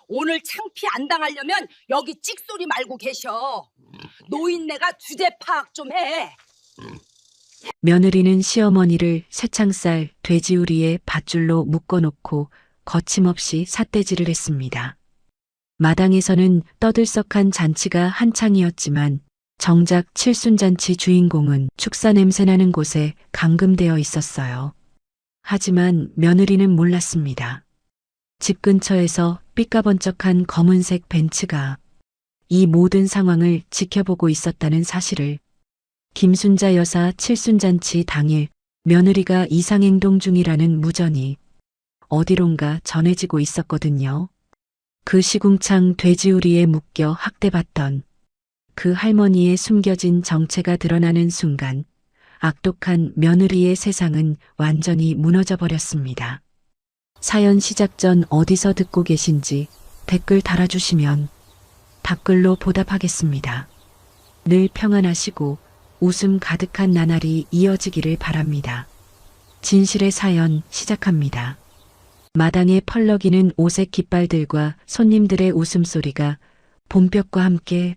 오늘 창피 안 당하려면 여기 찍소리 말고 계셔. 노인네가 주제 파악 좀 해. 며느리는 시어머니를 쇠창살 돼지우리에 밧줄로 묶어놓고 거침없이 삿대질을 했습니다. 마당에서는 떠들썩한 잔치가 한창이었지만 정작 칠순잔치 주인공은 축사 냄새나는 곳에 감금되어 있었어요. 하지만 며느리는 몰랐습니다. 집 근처에서 삐까번쩍한 검은색 벤츠가 이 모든 상황을 지켜보고 있었다는 사실을. 김순자 여사 칠순잔치 당일 며느리가 이상행동 중이라는 무전이 어디론가 전해지고 있었거든요. 그 시궁창 돼지우리에 묶여 학대받던 그 할머니의 숨겨진 정체가 드러나는 순간 악독한 며느리의 세상은 완전히 무너져 버렸습니다. 사연 시작 전 어디서 듣고 계신지 댓글 달아주시면 답글로 보답하겠습니다. 늘 평안하시고 웃음 가득한 나날이 이어지기를 바랍니다. 진실의 사연 시작합니다. 마당에 펄럭이는 오색 깃발들과 손님들의 웃음소리가 봄볕과 함께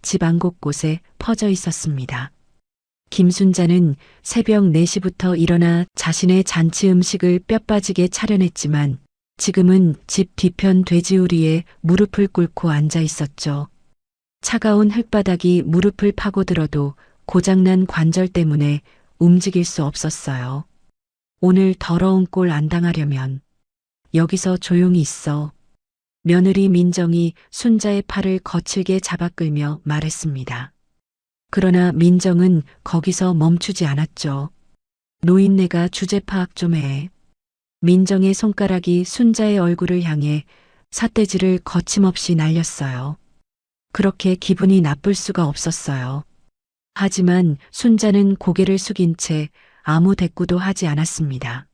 집안 곳곳에 퍼져 있었습니다. 김순자는 새벽 4시부터 일어나 자신의 잔치 음식을 뼈빠지게 차려냈지만 지금은 집 뒤편 돼지우리에 무릎을 꿇고 앉아 있었죠. 차가운 흙바닥이 무릎을 파고들어도 고장난 관절 때문에 움직일 수 없었어요. 오늘 더러운 꼴 안 당하려면 여기서 조용히 있어. 며느리 민정이 순자의 팔을 거칠게 잡아 끌며 말했습니다. 그러나 민정은 거기서 멈추지 않았죠. 노인네가 주제 파악 좀 해. 민정의 손가락이 순자의 얼굴을 향해 삿대질을 거침없이 날렸어요. 그렇게 기분이 나쁠 수가 없었어요. 하지만 순자는 고개를 숙인 채 아무 대꾸도 하지 않았습니다.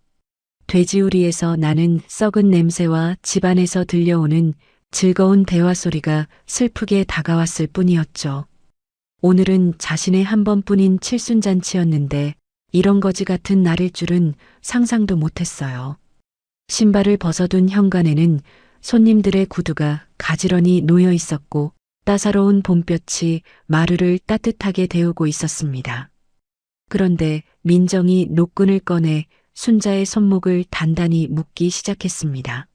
돼지우리에서 나는 썩은 냄새와 집안에서 들려오는 즐거운 대화 소리가 슬프게 다가왔을 뿐이었죠. 오늘은 자신의 한 번뿐인 칠순잔치였는데 이런 거지 같은 날일 줄은 상상도 못했어요. 신발을 벗어둔 현관에는 손님들의 구두가 가지런히 놓여 있었고 따사로운 봄볕이 마루를 따뜻하게 데우고 있었습니다. 그런데 민정이 노끈을 꺼내 순자의 손목을 단단히 묶기 시작했습니다.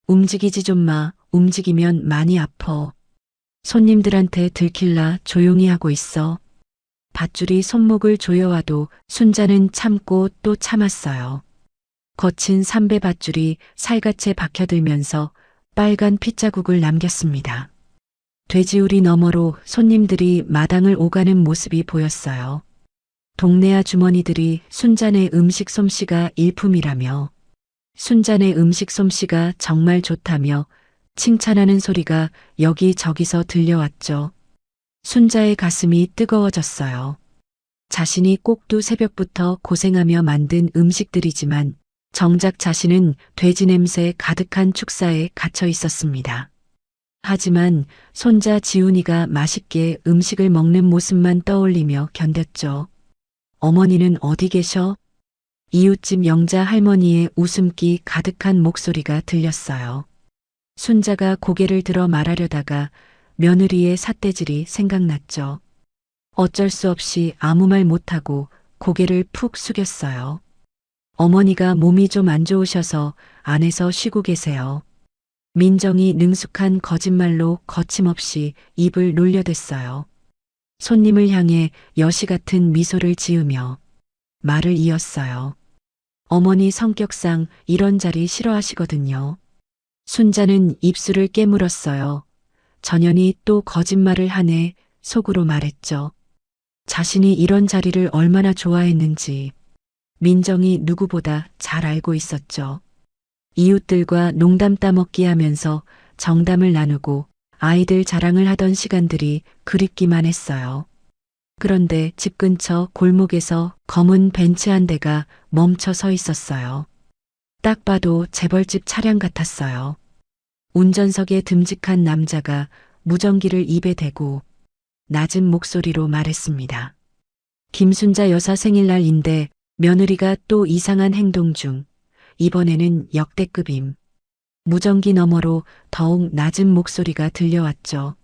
움직이지 좀 마. 움직이면 많이 아파. 손님들한테 들킬라 조용히 하고 있어. 밧줄이 손목을 조여와도 순자는 참고 또 참았어요. 거친 삼배 밧줄이 살갗에 박혀들면서 빨간 핏자국을 남겼습니다. 돼지우리 너머로 손님들이 마당을 오가는 모습이 보였어요. 동네 아주머니들이 순자네 음식 솜씨가 일품이라며 순자네 음식 솜씨가 정말 좋다며 칭찬하는 소리가 여기저기서 들려왔죠. 순자의 가슴이 뜨거워졌어요. 자신이 꼭두 새벽부터 고생하며 만든 음식들이지만 정작 자신은 돼지 냄새 가득한 축사에 갇혀 있었습니다. 하지만 손자 지훈이가 맛있게 음식을 먹는 모습만 떠올리며 견뎠죠. 어머니는 어디 계셔? 이웃집 영자 할머니의 웃음기 가득한 목소리가 들렸어요. 순자가 고개를 들어 말하려다가 며느리의 삿대질이 생각났죠. 어쩔 수 없이 아무 말 못하고 고개를 푹 숙였어요. 어머니가 몸이 좀 안 좋으셔서 안에서 쉬고 계세요. 민정이 능숙한 거짓말로 거침없이 입을 놀려댔어요. 손님을 향해 여시 같은 미소를 지으며 말을 이었어요. 어머니 성격상 이런 자리 싫어하시거든요. 순자는 입술을 깨물었어요. 전현이 또 거짓말을 하네 속으로 말했죠. 자신이 이런 자리를 얼마나 좋아했는지 민정이 누구보다 잘 알고 있었죠. 이웃들과 농담 따먹기 하면서 정담을 나누고 아이들 자랑을 하던 시간들이 그립기만 했어요. 그런데 집 근처 골목에서 검은 벤츠 한 대가 멈춰 서 있었어요. 딱 봐도 재벌집 차량 같았어요. 운전석에 듬직한 남자가 무전기를 입에 대고 낮은 목소리로 말했습니다. 김순자 여사 생일날인데 며느리가 또 이상한 행동 중. 이번에는 역대급임. 무전기 너머로 더욱 낮은 목소리가 들려왔죠.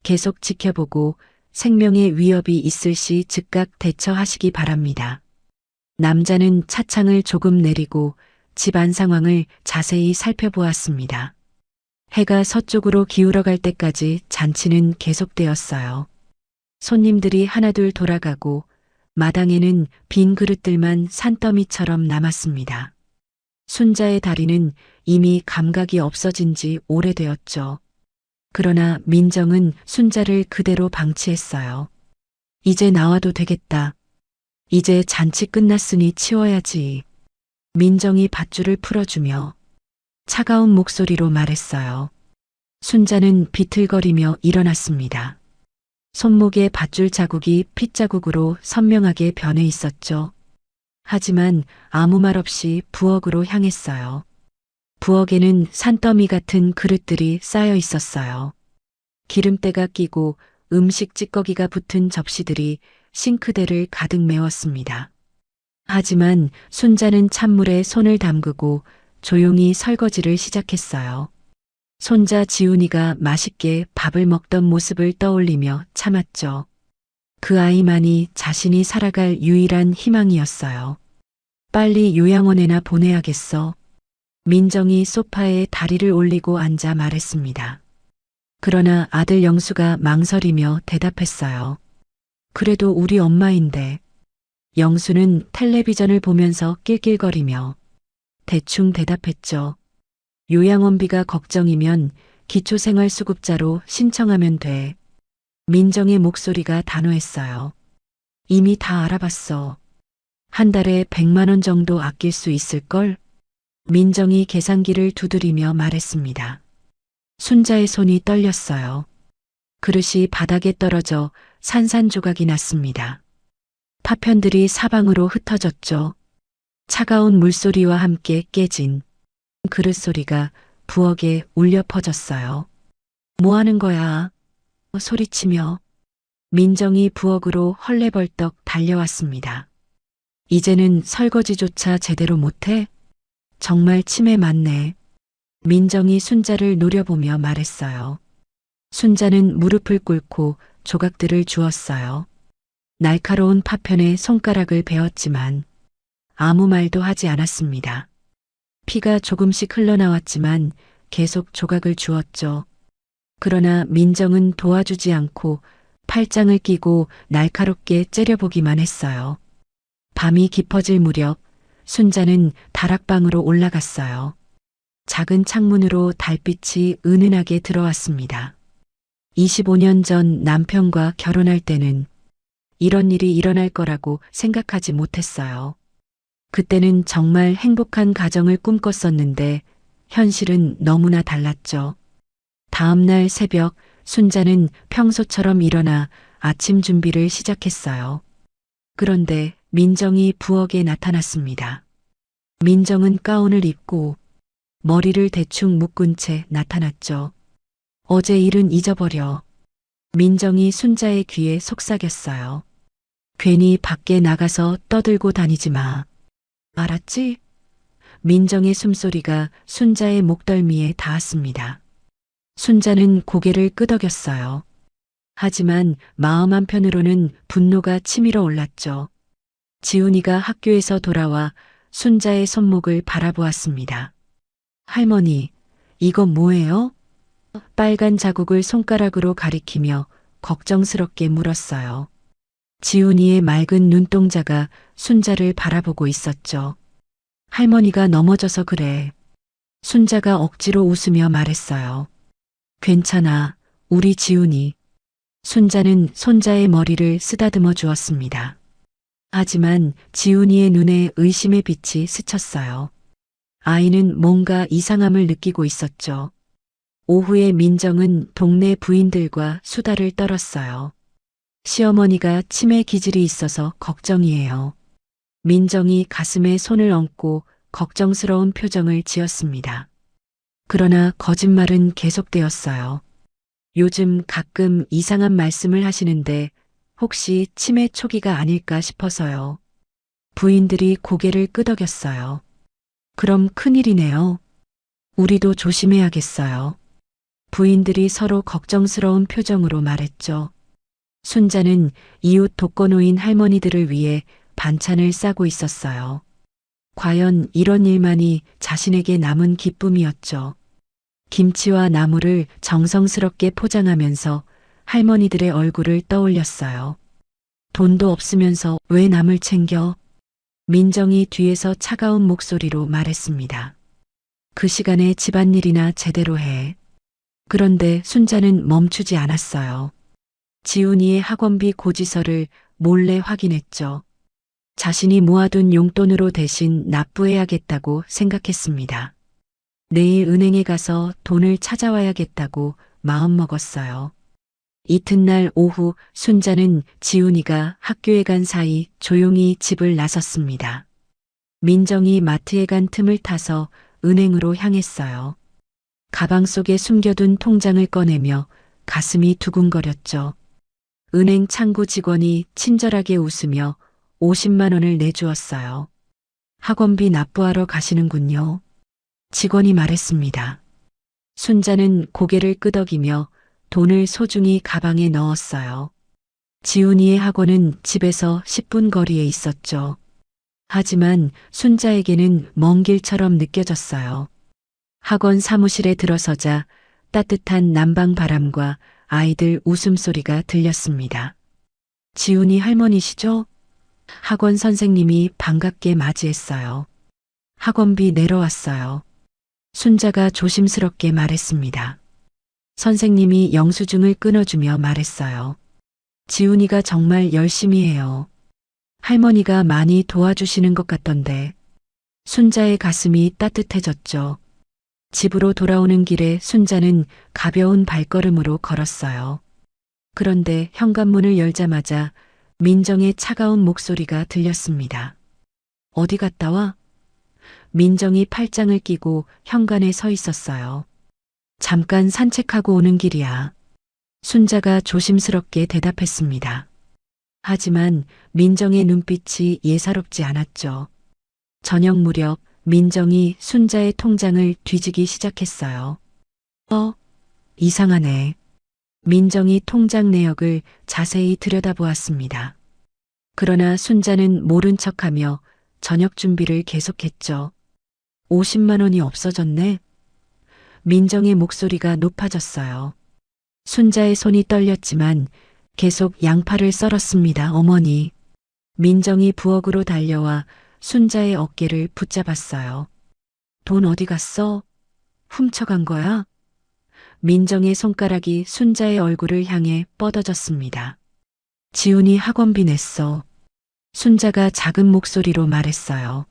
계속 지켜보고 생명의 위협이 있을 시 즉각 대처하시기 바랍니다. 남자는 차창을 조금 내리고 집안 상황을 자세히 살펴보았습니다. 해가 서쪽으로 기울어갈 때까지 잔치는 계속되었어요. 손님들이 하나둘 돌아가고 마당에는 빈 그릇들만 산더미처럼 남았습니다. 순자의 다리는 이미 감각이 없어진 지 오래되었죠. 그러나 민정은 순자를 그대로 방치했어요. 이제 나와도 되겠다. 이제 잔치 끝났으니 치워야지. 민정이 밧줄을 풀어주며 차가운 목소리로 말했어요. 순자는 비틀거리며 일어났습니다. 손목에 밧줄 자국이 핏자국으로 선명하게 변해 있었죠. 하지만 아무 말 없이 부엌으로 향했어요. 부엌에는 산더미 같은 그릇들이 쌓여 있었어요. 기름때가 끼고 음식 찌꺼기가 붙은 접시들이 싱크대를 가득 메웠습니다. 하지만 순자는 찬물에 손을 담그고 조용히 설거지를 시작했어요. 손자 지훈이가 맛있게 밥을 먹던 모습을 떠올리며 참았죠. 그 아이만이 자신이 살아갈 유일한 희망이었어요. 빨리 요양원에나 보내야겠어. 민정이 소파에 다리를 올리고 앉아 말했습니다. 그러나 아들 영수가 망설이며 대답했어요. 그래도 우리 엄마인데. 영수는 텔레비전을 보면서 낄낄거리며 대충 대답했죠. 요양원비가 걱정이면 기초생활수급자로 신청하면 돼. 민정의 목소리가 단호했어요. 이미 다 알아봤어. 한 달에 100만 원 정도 아낄 수 있을걸? 민정이 계산기를 두드리며 말했습니다. 순자의 손이 떨렸어요. 그릇이 바닥에 떨어져 산산조각이 났습니다. 파편들이 사방으로 흩어졌죠. 차가운 물소리와 함께 깨진 그릇 소리가 부엌에 울려 퍼졌어요. 뭐 하는 거야? 소리치며 민정이 부엌으로 헐레벌떡 달려왔습니다. 이제는 설거지조차 제대로 못해? 정말 치매 맞네. 민정이 순자를 노려보며 말했어요. 순자는 무릎을 꿇고 조각들을 주었어요. 날카로운 파편에 손가락을 베었지만 아무 말도 하지 않았습니다. 피가 조금씩 흘러나왔지만 계속 조각을 주었죠. 그러나 민정은 도와주지 않고 팔짱을 끼고 날카롭게 째려보기만 했어요. 밤이 깊어질 무렵 순자는 다락방으로 올라갔어요. 작은 창문으로 달빛이 은은하게 들어왔습니다. 25년 전 남편과 결혼할 때는 이런 일이 일어날 거라고 생각하지 못했어요. 그때는 정말 행복한 가정을 꿈꿨었는데 현실은 너무나 달랐죠. 다음 날 새벽 순자는 평소처럼 일어나 아침 준비를 시작했어요. 그런데 민정이 부엌에 나타났습니다. 민정은 가운을 입고 머리를 대충 묶은 채 나타났죠. 어제 일은 잊어버려. 민정이 순자의 귀에 속삭였어요. 괜히 밖에 나가서 떠들고 다니지 마. 알았지? 민정의 숨소리가 순자의 목덜미에 닿았습니다. 순자는 고개를 끄덕였어요. 하지만 마음 한편으로는 분노가 치밀어 올랐죠. 지훈이가 학교에서 돌아와 순자의 손목을 바라보았습니다. 할머니, 이건 뭐예요? 빨간 자국을 손가락으로 가리키며 걱정스럽게 물었어요. 지훈이의 맑은 눈동자가 순자를 바라보고 있었죠. 할머니가 넘어져서 그래. 순자가 억지로 웃으며 말했어요. 괜찮아, 우리 지훈이. 순자는 손자의 머리를 쓰다듬어 주었습니다. 하지만 지훈이의 눈에 의심의 빛이 스쳤어요. 아이는 뭔가 이상함을 느끼고 있었죠. 오후에 민정은 동네 부인들과 수다를 떨었어요. 시어머니가 치매 기질이 있어서 걱정이에요. 민정이 가슴에 손을 얹고 걱정스러운 표정을 지었습니다. 그러나 거짓말은 계속되었어요. 요즘 가끔 이상한 말씀을 하시는데 혹시 치매 초기가 아닐까 싶어서요. 부인들이 고개를 끄덕였어요. 그럼 큰일이네요. 우리도 조심해야겠어요. 부인들이 서로 걱정스러운 표정으로 말했죠. 순자는 이웃 독거노인 할머니들을 위해 반찬을 싸고 있었어요. 과연 이런 일만이 자신에게 남은 기쁨이었죠. 김치와 나물을 정성스럽게 포장하면서 할머니들의 얼굴을 떠올렸어요. 돈도 없으면서 왜 남을 챙겨? 민정이 뒤에서 차가운 목소리로 말했습니다. 그 시간에 집안일이나 제대로 해. 그런데 순자는 멈추지 않았어요. 지훈이의 학원비 고지서를 몰래 확인했죠. 자신이 모아둔 용돈으로 대신 납부해야겠다고 생각했습니다. 내일 은행에 가서 돈을 찾아와야겠다고 마음먹었어요. 이튿날 오후 순자는 지훈이가 학교에 간 사이 조용히 집을 나섰습니다. 민정이 마트에 간 틈을 타서 은행으로 향했어요. 가방 속에 숨겨둔 통장을 꺼내며 가슴이 두근거렸죠. 은행 창구 직원이 친절하게 웃으며 50만 원을 내주었어요. 학원비 납부하러 가시는군요. 직원이 말했습니다. 순자는 고개를 끄덕이며 돈을 소중히 가방에 넣었어요. 지훈이의 학원은 집에서 10분 거리에 있었죠. 하지만 순자에게는 먼 길처럼 느껴졌어요. 학원 사무실에 들어서자 따뜻한 난방 바람과 아이들 웃음소리가 들렸습니다. 지훈이 할머니시죠? 학원 선생님이 반갑게 맞이했어요. 학원비 내러 왔어요. 순자가 조심스럽게 말했습니다. 선생님이 영수증을 끊어주며 말했어요. 지훈이가 정말 열심히 해요. 할머니가 많이 도와주시는 것 같던데. 순자의 가슴이 따뜻해졌죠. 집으로 돌아오는 길에 순자는 가벼운 발걸음으로 걸었어요. 그런데 현관문을 열자마자 민정의 차가운 목소리가 들렸습니다. 어디 갔다 와? 민정이 팔짱을 끼고 현관에 서 있었어요. 잠깐 산책하고 오는 길이야. 순자가 조심스럽게 대답했습니다. 하지만 민정의 눈빛이 예사롭지 않았죠. 저녁 무렵 민정이 순자의 통장을 뒤지기 시작했어요. 이상하네. 민정이 통장 내역을 자세히 들여다보았습니다. 그러나 순자는 모른 척하며 저녁 준비를 계속했죠. 50만 원이 없어졌네. 민정의 목소리가 높아졌어요. 순자의 손이 떨렸지만 계속 양파를 썰었습니다. 어머니. 민정이 부엌으로 달려와 순자의 어깨를 붙잡았어요. 돈 어디 갔어? 훔쳐간 거야? 민정의 손가락이 순자의 얼굴을 향해 뻗어졌습니다. 지훈이 학원비 냈어. 순자가 작은 목소리로 말했어요.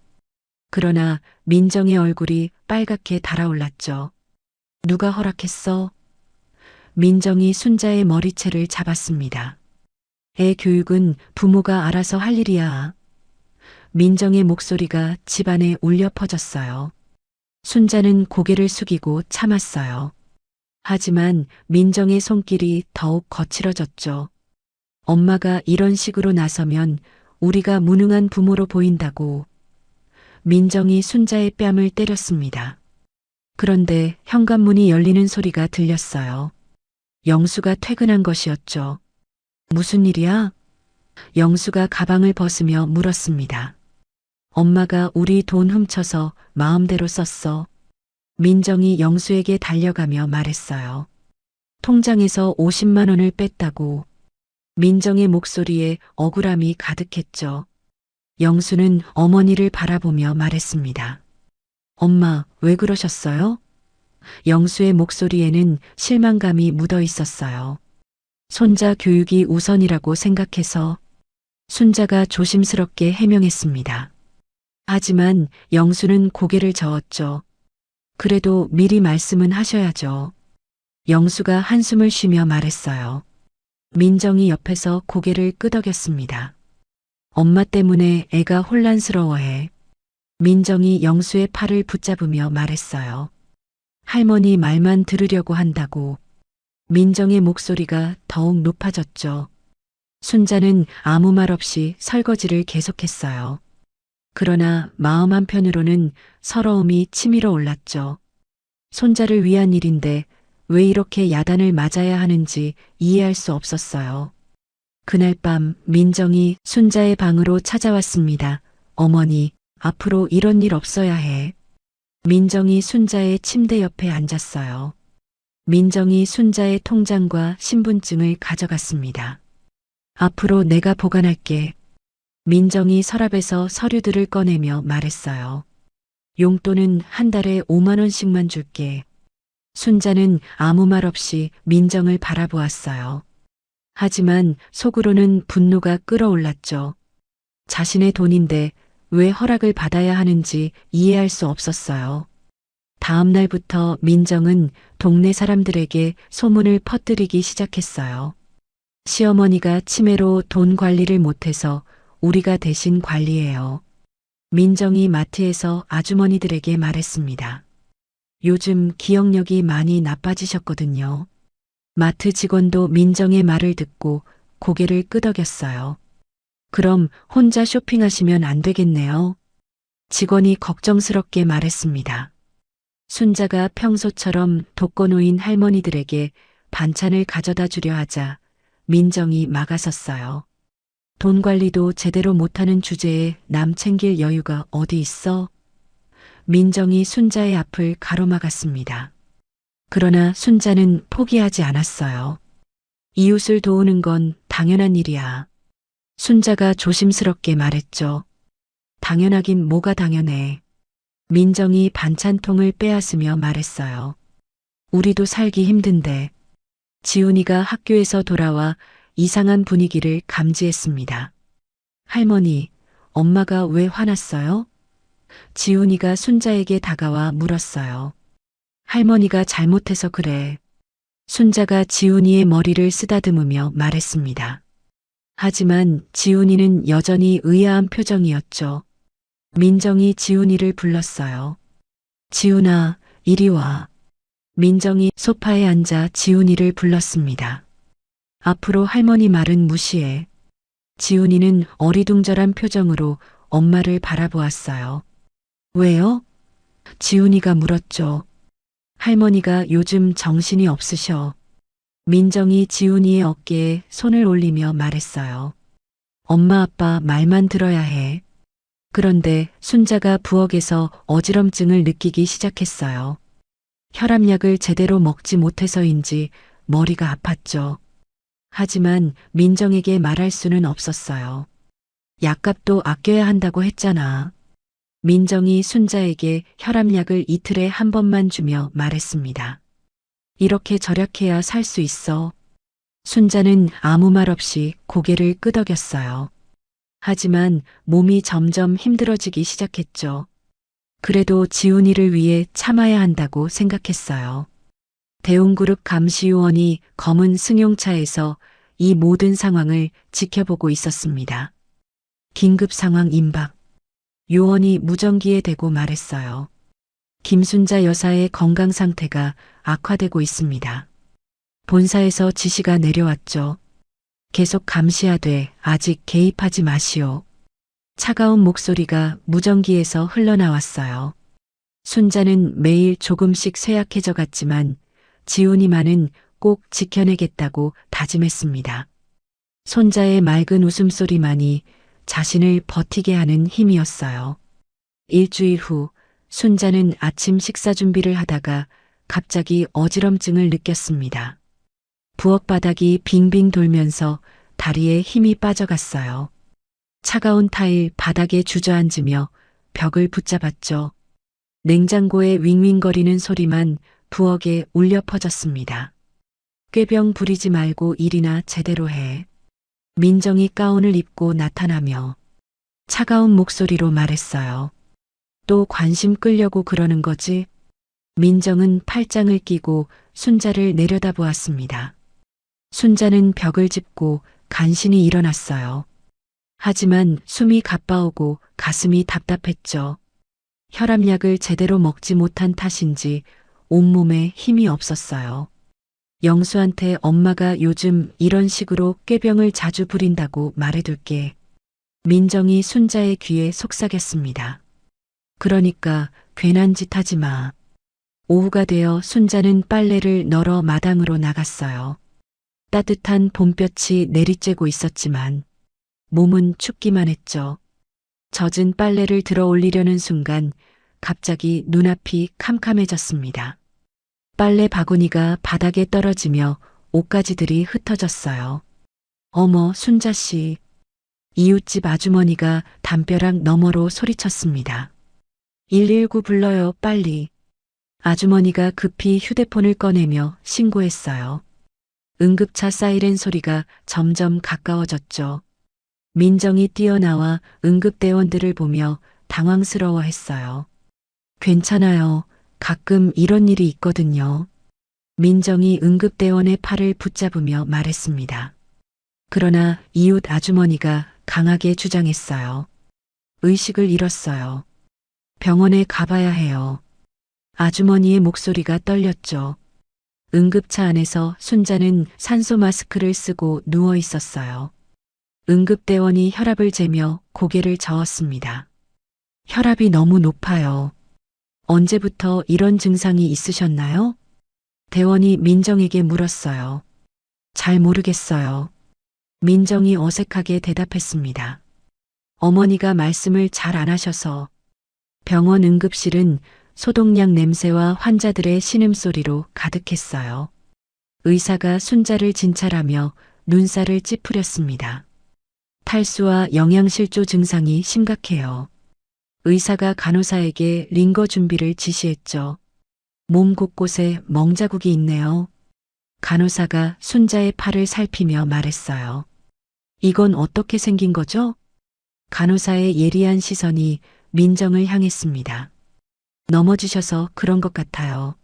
그러나 민정의 얼굴이 빨갛게 달아올랐죠. 누가 허락했어? 민정이 순자의 머리채를 잡았습니다. 애 교육은 부모가 알아서 할 일이야. 민정의 목소리가 집안에 울려 퍼졌어요. 순자는 고개를 숙이고 참았어요. 하지만 민정의 손길이 더욱 거칠어졌죠. 엄마가 이런 식으로 나서면 우리가 무능한 부모로 보인다고. 민정이 순자의 뺨을 때렸습니다. 그런데 현관문이 열리는 소리가 들렸어요. 영수가 퇴근한 것이었죠. 무슨 일이야? 영수가 가방을 벗으며 물었습니다. 엄마가 우리 돈 훔쳐서 마음대로 썼어. 민정이 영수에게 달려가며 말했어요. 통장에서 50만 원을 뺐다고. 민정의 목소리에 억울함이 가득했죠. 영수는 어머니를 바라보며 말했습니다. 엄마, 왜 그러셨어요? 영수의 목소리에는 실망감이 묻어 있었어요. 손자 교육이 우선이라고 생각해서. 순자가 조심스럽게 해명했습니다. 하지만 영수는 고개를 저었죠. 그래도 미리 말씀은 하셔야죠. 영수가 한숨을 쉬며 말했어요. 민정이 옆에서 고개를 끄덕였습니다. 엄마 때문에 애가 혼란스러워해. 민정이 영수의 팔을 붙잡으며 말했어요. 할머니 말만 들으려고 한다고. 민정의 목소리가 더욱 높아졌죠. 순자는 아무 말 없이 설거지를 계속했어요. 그러나 마음 한편으로는 서러움이 치밀어 올랐죠. 손자를 위한 일인데 왜 이렇게 야단을 맞아야 하는지 이해할 수 없었어요. 그날 밤 민정이 순자의 방으로 찾아왔습니다. 어머니, 앞으로 이런 일 없어야 해. 민정이 순자의 침대 옆에 앉았어요. 민정이 순자의 통장과 신분증을 가져갔습니다. 앞으로 내가 보관할게. 민정이 서랍에서 서류들을 꺼내며 말했어요. 용돈은 한 달에 5만 원씩만 줄게. 순자는 아무 말 없이 민정을 바라보았어요. 하지만 속으로는 분노가 끓어올랐죠. 자신의 돈인데 왜 허락을 받아야 하는지 이해할 수 없었어요. 다음 날부터 민정은 동네 사람들에게 소문을 퍼뜨리기 시작했어요. 시어머니가 치매로 돈 관리를 못해서 우리가 대신 관리해요. 민정이 마트에서 아주머니들에게 말했습니다. 요즘 기억력이 많이 나빠지셨거든요. 마트 직원도 민정의 말을 듣고 고개를 끄덕였어요. 그럼 혼자 쇼핑하시면 안 되겠네요. 직원이 걱정스럽게 말했습니다. 순자가 평소처럼 독거노인 할머니들에게 반찬을 가져다 주려 하자 민정이 막아섰어요. 돈 관리도 제대로 못하는 주제에 남 챙길 여유가 어디 있어? 민정이 순자의 앞을 가로막았습니다. 그러나 순자는 포기하지 않았어요. 이웃을 도우는 건 당연한 일이야. 순자가 조심스럽게 말했죠. 당연하긴 뭐가 당연해. 민정이 반찬통을 빼앗으며 말했어요. 우리도 살기 힘든데. 지훈이가 학교에서 돌아와 이상한 분위기를 감지했습니다. 할머니, 엄마가 왜 화났어요? 지훈이가 순자에게 다가와 물었어요. 할머니가 잘못해서 그래. 순자가 지훈이의 머리를 쓰다듬으며 말했습니다. 하지만 지훈이는 여전히 의아한 표정이었죠. 민정이 지훈이를 불렀어요. 지훈아, 이리 와. 민정이 소파에 앉아 지훈이를 불렀습니다. 앞으로 할머니 말은 무시해. 지훈이는 어리둥절한 표정으로 엄마를 바라보았어요. 왜요? 지훈이가 물었죠. 할머니가 요즘 정신이 없으셔. 민정이 지훈이의 어깨에 손을 올리며 말했어요. 엄마 아빠 말만 들어야 해. 그런데 순자가 부엌에서 어지럼증을 느끼기 시작했어요. 혈압약을 제대로 먹지 못해서인지 머리가 아팠죠. 하지만 민정에게 말할 수는 없었어요. 약값도 아껴야 한다고 했잖아. 민정이 순자에게 혈압약을 이틀에 한 번만 주며 말했습니다. 이렇게 절약해야 살 수 있어. 순자는 아무 말 없이 고개를 끄덕였어요. 하지만 몸이 점점 힘들어지기 시작했죠. 그래도 지훈이를 위해 참아야 한다고 생각했어요. 대웅그룹 감시요원이 검은 승용차에서 이 모든 상황을 지켜보고 있었습니다. 긴급 상황 임박. 요원이 무전기에 대고 말했어요. 김순자 여사의 건강 상태가 악화되고 있습니다. 본사에서 지시가 내려왔죠. 계속 감시하되 아직 개입하지 마시오. 차가운 목소리가 무전기에서 흘러나왔어요. 순자는 매일 조금씩 쇠약해져 갔지만 지훈이만은 꼭 지켜내겠다고 다짐했습니다. 손자의 맑은 웃음소리만이 자신을 버티게 하는 힘이었어요. 일주일 후 순자는 아침 식사 준비를 하다가 갑자기 어지럼증을 느꼈습니다. 부엌 바닥이 빙빙 돌면서 다리에 힘이 빠져갔어요. 차가운 타일 바닥에 주저앉으며 벽을 붙잡았죠. 냉장고의 윙윙거리는 소리만 부엌에 울려 퍼졌습니다. 꾀병 부리지 말고 일이나 제대로 해. 민정이 가운을 입고 나타나며 차가운 목소리로 말했어요. 또 관심 끌려고 그러는 거지? 민정은 팔짱을 끼고 순자를 내려다보았습니다. 순자는 벽을 짚고 간신히 일어났어요. 하지만 숨이 가빠오고 가슴이 답답했죠. 혈압약을 제대로 먹지 못한 탓인지 온몸에 힘이 없었어요. 영수한테 엄마가 요즘 이런 식으로 꾀병을 자주 부린다고 말해둘게. 민정이 순자의 귀에 속삭였습니다. 그러니까 괜한 짓 하지 마. 오후가 되어 순자는 빨래를 널어 마당으로 나갔어요. 따뜻한 봄볕이 내리쬐고 있었지만 몸은 춥기만 했죠. 젖은 빨래를 들어 올리려는 순간 갑자기 눈앞이 캄캄해졌습니다. 빨래 바구니가 바닥에 떨어지며 옷가지들이 흩어졌어요. 어머, 순자 씨. 이웃집 아주머니가 담벼락 너머로 소리쳤습니다. 119 불러요, 빨리. 아주머니가 급히 휴대폰을 꺼내며 신고했어요. 응급차 사이렌 소리가 점점 가까워졌죠. 민정이 뛰어나와 응급대원들을 보며 당황스러워했어요. 괜찮아요. 가끔 이런 일이 있거든요. 민정이 응급대원의 팔을 붙잡으며 말했습니다. 그러나 이웃 아주머니가 강하게 주장했어요. 의식을 잃었어요. 병원에 가봐야 해요. 아주머니의 목소리가 떨렸죠. 응급차 안에서 순자는 산소 마스크를 쓰고 누워 있었어요. 응급대원이 혈압을 재며 고개를 저었습니다. 혈압이 너무 높아요. 언제부터 이런 증상이 있으셨나요? 대원이 민정에게 물었어요. 잘 모르겠어요. 민정이 어색하게 대답했습니다. 어머니가 말씀을 잘 안 하셔서. 병원 응급실은 소독약 냄새와 환자들의 신음소리로 가득했어요. 의사가 순자를 진찰하며 눈살을 찌푸렸습니다. 탈수와 영양실조 증상이 심각해요. 의사가 간호사에게 링거 준비를 지시했죠. 몸 곳곳에 멍자국이 있네요. 간호사가 순자의 팔을 살피며 말했어요. 이건 어떻게 생긴 거죠? 간호사의 예리한 시선이 민정을 향했습니다. 넘어지셔서 그런 것 같아요.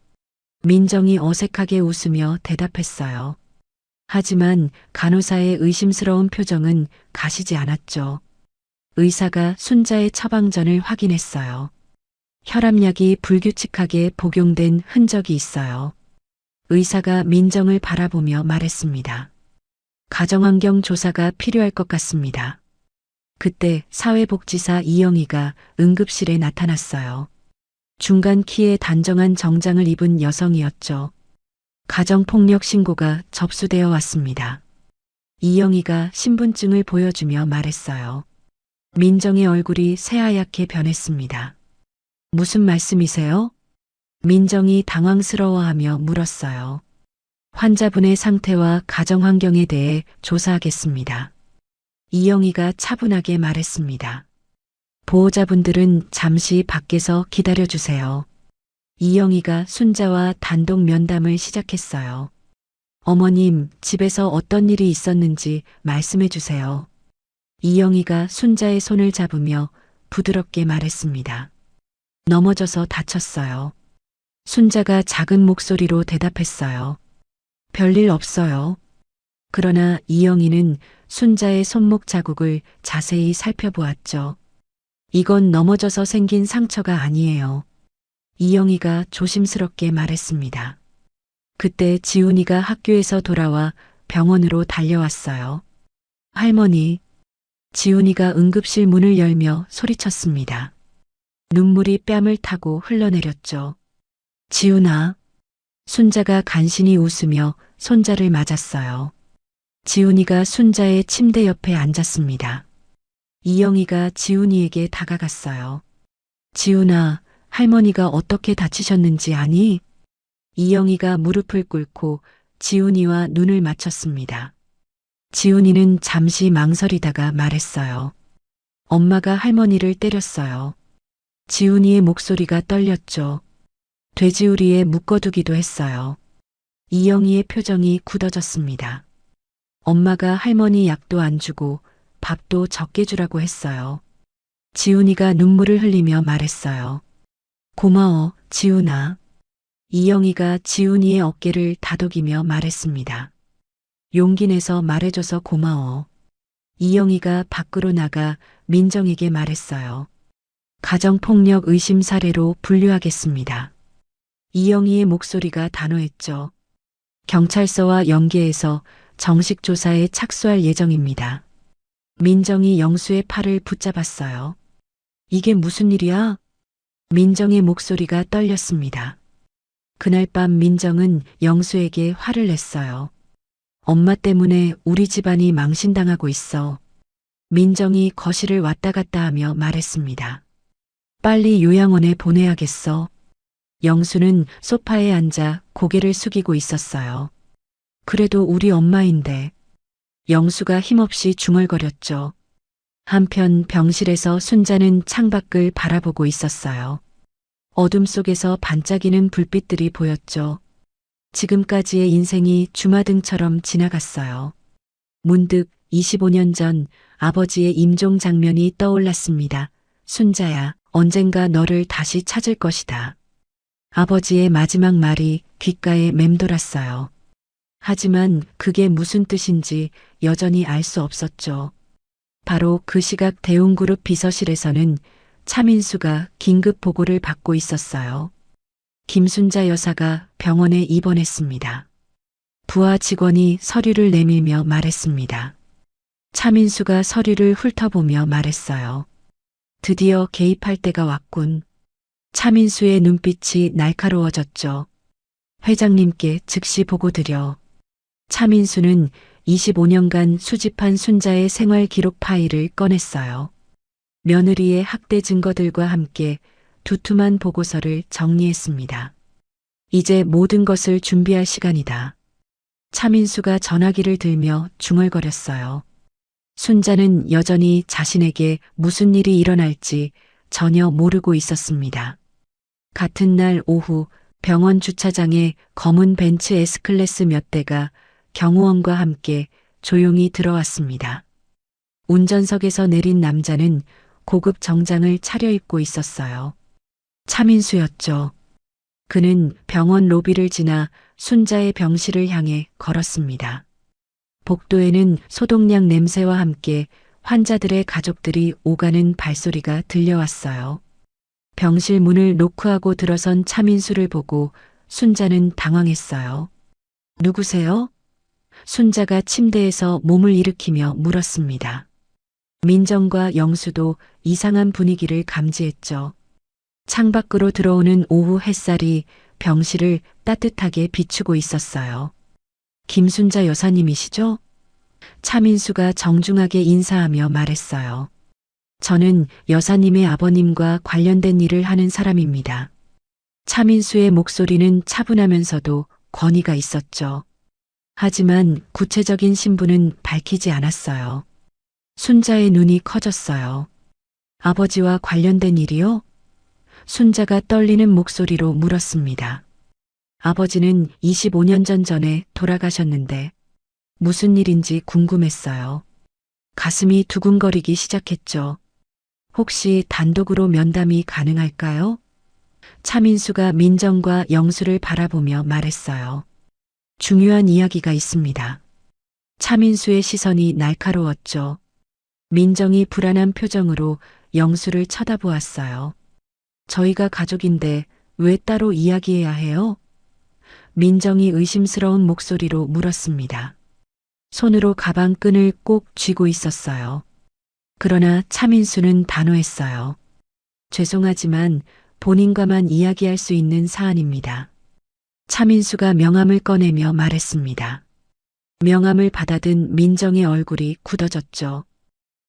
민정이 어색하게 웃으며 대답했어요. 하지만 간호사의 의심스러운 표정은 가시지 않았죠. 의사가 순자의 처방전을 확인했어요. 혈압약이 불규칙하게 복용된 흔적이 있어요. 의사가 민정을 바라보며 말했습니다. 가정환경 조사가 필요할 것 같습니다. 그때 사회복지사 이영희가 응급실에 나타났어요. 중간 키에 단정한 정장을 입은 여성이었죠. 가정폭력 신고가 접수되어 왔습니다. 이영희가 신분증을 보여주며 말했어요. 민정의 얼굴이 새하얗게 변했습니다. 무슨 말씀이세요? 민정이 당황스러워하며 물었어요. 환자분의 상태와 가정 환경에 대해 조사하겠습니다. 이영희가 차분하게 말했습니다. 보호자분들은 잠시 밖에서 기다려주세요. 이영희가 순자와 단독 면담을 시작했어요. 어머님, 집에서 어떤 일이 있었는지 말씀해 주세요. 이영희가 순자의 손을 잡으며 부드럽게 말했습니다. 넘어져서 다쳤어요. 순자가 작은 목소리로 대답했어요. 별일 없어요. 그러나 이영희는 순자의 손목 자국을 자세히 살펴보았죠. 이건 넘어져서 생긴 상처가 아니에요. 이영희가 조심스럽게 말했습니다. 그때 지훈이가 학교에서 돌아와 병원으로 달려왔어요. 할머니, 지훈이가 응급실 문을 열며 소리쳤습니다. 눈물이 뺨을 타고 흘러내렸죠. 지훈아. 순자가 간신히 웃으며 손자를 맞았어요. 지훈이가 순자의 침대 옆에 앉았습니다. 이영희가 지훈이에게 다가갔어요. 지훈아, 할머니가 어떻게 다치셨는지 아니? 이영희가 무릎을 꿇고 지훈이와 눈을 맞췄습니다. 지훈이는 잠시 망설이다가 말했어요. 엄마가 할머니를 때렸어요. 지훈이의 목소리가 떨렸죠. 돼지우리에 묶어두기도 했어요. 이영희의 표정이 굳어졌습니다. 엄마가 할머니 약도 안 주고 밥도 적게 주라고 했어요. 지훈이가 눈물을 흘리며 말했어요. 고마워, 지훈아. 이영희가 지훈이의 어깨를 다독이며 말했습니다. 용기 내서 말해줘서 고마워. 이영희가 밖으로 나가 민정에게 말했어요. 가정폭력 의심 사례로 분류하겠습니다. 이영희의 목소리가 단호했죠. 경찰서와 연계해서 정식 조사에 착수할 예정입니다. 민정이 영수의 팔을 붙잡았어요. 이게 무슨 일이야? 민정의 목소리가 떨렸습니다. 그날 밤 민정은 영수에게 화를 냈어요. 엄마 때문에 우리 집안이 망신당하고 있어. 민정이 거실을 왔다 갔다 하며 말했습니다. 빨리 요양원에 보내야겠어. 영수는 소파에 앉아 고개를 숙이고 있었어요. 그래도 우리 엄마인데. 영수가 힘없이 중얼거렸죠. 한편 병실에서 순자는 창밖을 바라보고 있었어요. 어둠 속에서 반짝이는 불빛들이 보였죠. 지금까지의 인생이 주마등처럼 지나갔어요. 문득 25년 전 아버지의 임종 장면이 떠올랐습니다. 순자야, 언젠가 너를 다시 찾을 것이다. 아버지의 마지막 말이 귓가에 맴돌았어요. 하지만 그게 무슨 뜻인지 여전히 알 수 없었죠. 바로 그 시각 대웅그룹 비서실에서는 차민수가 긴급 보고를 받고 있었어요. 김순자 여사가 병원에 입원했습니다. 부하 직원이 서류를 내밀며 말했습니다. 차민수가 서류를 훑어보며 말했어요. 드디어 개입할 때가 왔군. 차민수의 눈빛이 날카로워졌죠. 회장님께 즉시 보고 드려. 차민수는 25년간 수집한 순자의 생활 기록 파일을 꺼냈어요. 며느리의 학대 증거들과 함께 두툼한 보고서를 정리했습니다. 이제 모든 것을 준비할 시간이다. 차민수가 전화기를 들며 중얼거렸어요. 순자는 여전히 자신에게 무슨 일이 일어날지 전혀 모르고 있었습니다. 같은 날 오후 병원 주차장에 검은 벤츠 S클래스 몇 대가 경호원과 함께 조용히 들어왔습니다. 운전석에서 내린 남자는 고급 정장을 차려입고 있었어요. 차민수였죠. 그는 병원 로비를 지나 순자의 병실을 향해 걸었습니다. 복도에는 소독약 냄새와 함께 환자들의 가족들이 오가는 발소리가 들려왔어요. 병실 문을 노크하고 들어선 차민수를 보고 순자는 당황했어요. 누구세요? 순자가 침대에서 몸을 일으키며 물었습니다. 민정과 영수도 이상한 분위기를 감지했죠. 창밖으로 들어오는 오후 햇살이 병실을 따뜻하게 비추고 있었어요. 김순자 여사님이시죠? 차민수가 정중하게 인사하며 말했어요. 저는 여사님의 아버님과 관련된 일을 하는 사람입니다. 차민수의 목소리는 차분하면서도 권위가 있었죠. 하지만 구체적인 신분은 밝히지 않았어요. 순자의 눈이 커졌어요. 아버지와 관련된 일이요? 순자가 떨리는 목소리로 물었습니다. 아버지는 25년 전에 돌아가셨는데 무슨 일인지 궁금했어요. 가슴이 두근거리기 시작했죠. 혹시 단독으로 면담이 가능할까요? 차민수가 민정과 영수를 바라보며 말했어요. 중요한 이야기가 있습니다. 차민수의 시선이 날카로웠죠. 민정이 불안한 표정으로 영수를 쳐다보았어요. 저희가 가족인데 왜 따로 이야기해야 해요? 민정이 의심스러운 목소리로 물었습니다. 손으로 가방 끈을 꼭 쥐고 있었어요. 그러나 차민수는 단호했어요. 죄송하지만 본인과만 이야기할 수 있는 사안입니다. 차민수가 명함을 꺼내며 말했습니다. 명함을 받아든 민정의 얼굴이 굳어졌죠.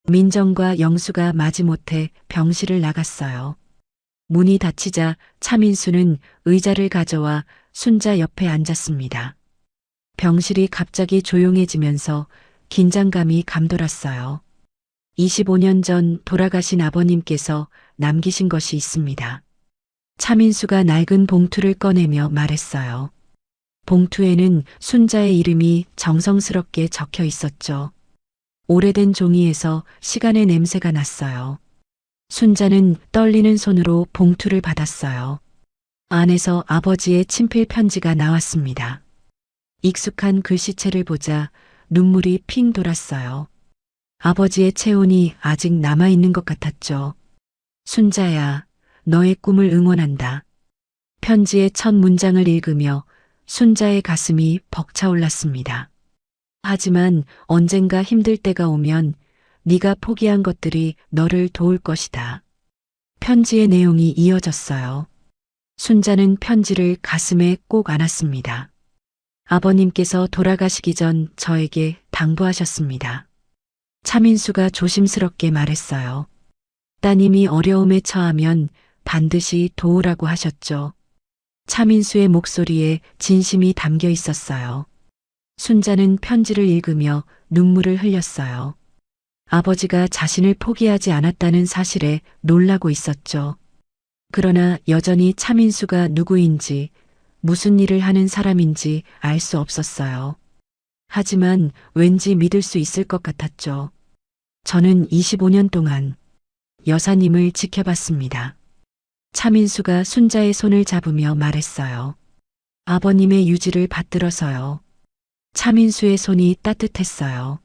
민정과 영수가 마지못해 병실을 나갔어요. 문이 닫히자 차민수는 의자를 가져와 순자 옆에 앉았습니다. 병실이 갑자기 조용해지면서 긴장감이 감돌았어요. 25년 전 돌아가신 아버님께서 남기신 것이 있습니다. 차민수가 낡은 봉투를 꺼내며 말했어요. 봉투에는 순자의 이름이 정성스럽게 적혀 있었죠. 오래된 종이에서 시간의 냄새가 났어요. 순자는 떨리는 손으로 봉투를 받았어요. 안에서 아버지의 친필 편지가 나왔습니다. 익숙한 글씨체를 보자 눈물이 핑 돌았어요. 아버지의 체온이 아직 남아있는 것 같았죠. 순자야, 너의 꿈을 응원한다. 편지의 첫 문장을 읽으며 순자의 가슴이 벅차올랐습니다. 하지만 언젠가 힘들 때가 오면 네가 포기한 것들이 너를 도울 것이다. 편지의 내용이 이어졌어요. 순자는 편지를 가슴에 꼭 안았습니다. 아버님께서 돌아가시기 전 저에게 당부하셨습니다. 차민수가 조심스럽게 말했어요. 따님이 어려움에 처하면 반드시 도우라고 하셨죠. 차민수의 목소리에 진심이 담겨 있었어요. 순자는 편지를 읽으며 눈물을 흘렸어요. 아버지가 자신을 포기하지 않았다는 사실에 놀라고 있었죠. 그러나 여전히 차민수가 누구인지, 무슨 일을 하는 사람인지 알 수 없었어요. 하지만 왠지 믿을 수 있을 것 같았죠. 저는 25년 동안 여사님을 지켜봤습니다. 차민수가 순자의 손을 잡으며 말했어요. 아버님의 유지를 받들어서요. 차민수의 손이 따뜻했어요.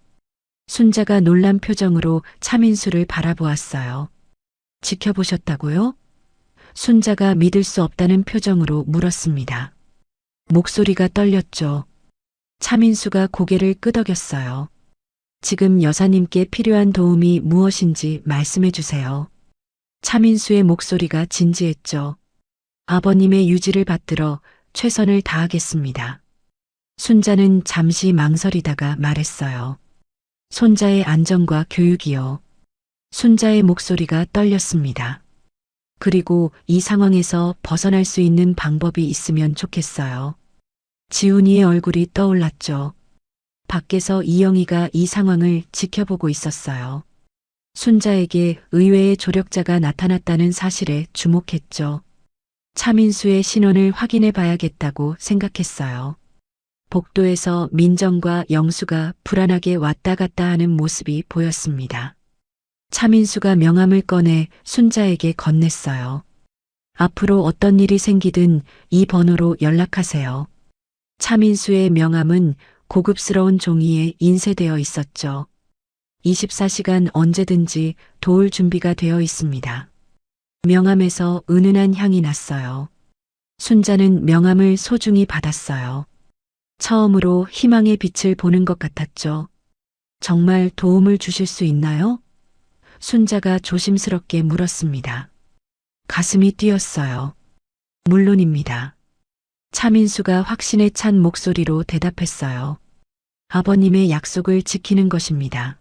순자가 놀란 표정으로 차민수를 바라보았어요. 지켜보셨다고요? 순자가 믿을 수 없다는 표정으로 물었습니다. 목소리가 떨렸죠. 차민수가 고개를 끄덕였어요. 지금 여사님께 필요한 도움이 무엇인지 말씀해 주세요. 차민수의 목소리가 진지했죠. 아버님의 유지를 받들어 최선을 다하겠습니다. 순자는 잠시 망설이다가 말했어요. 손자의 안전과 교육이요. 순자의 목소리가 떨렸습니다. 그리고 이 상황에서 벗어날 수 있는 방법이 있으면 좋겠어요. 지훈이의 얼굴이 떠올랐죠. 밖에서 이영희가 이 상황을 지켜보고 있었어요. 순자에게 의외의 조력자가 나타났다는 사실에 주목했죠. 차민수의 신원을 확인해 봐야겠다고 생각했어요. 복도에서 민정과 영수가 불안하게 왔다 갔다 하는 모습이 보였습니다. 차민수가 명함을 꺼내 순자에게 건넸어요. 앞으로 어떤 일이 생기든 이 번호로 연락하세요. 차민수의 명함은 고급스러운 종이에 인쇄되어 있었죠. 24시간 언제든지 도울 준비가 되어 있습니다. 명함에서 은은한 향이 났어요. 순자는 명함을 소중히 받았어요. 처음으로 희망의 빛을 보는 것 같았죠. 정말 도움을 주실 수 있나요? 순자가 조심스럽게 물었습니다. 가슴이 뛰었어요. 물론입니다. 차민수가 확신에 찬 목소리로 대답했어요. 아버님의 약속을 지키는 것입니다.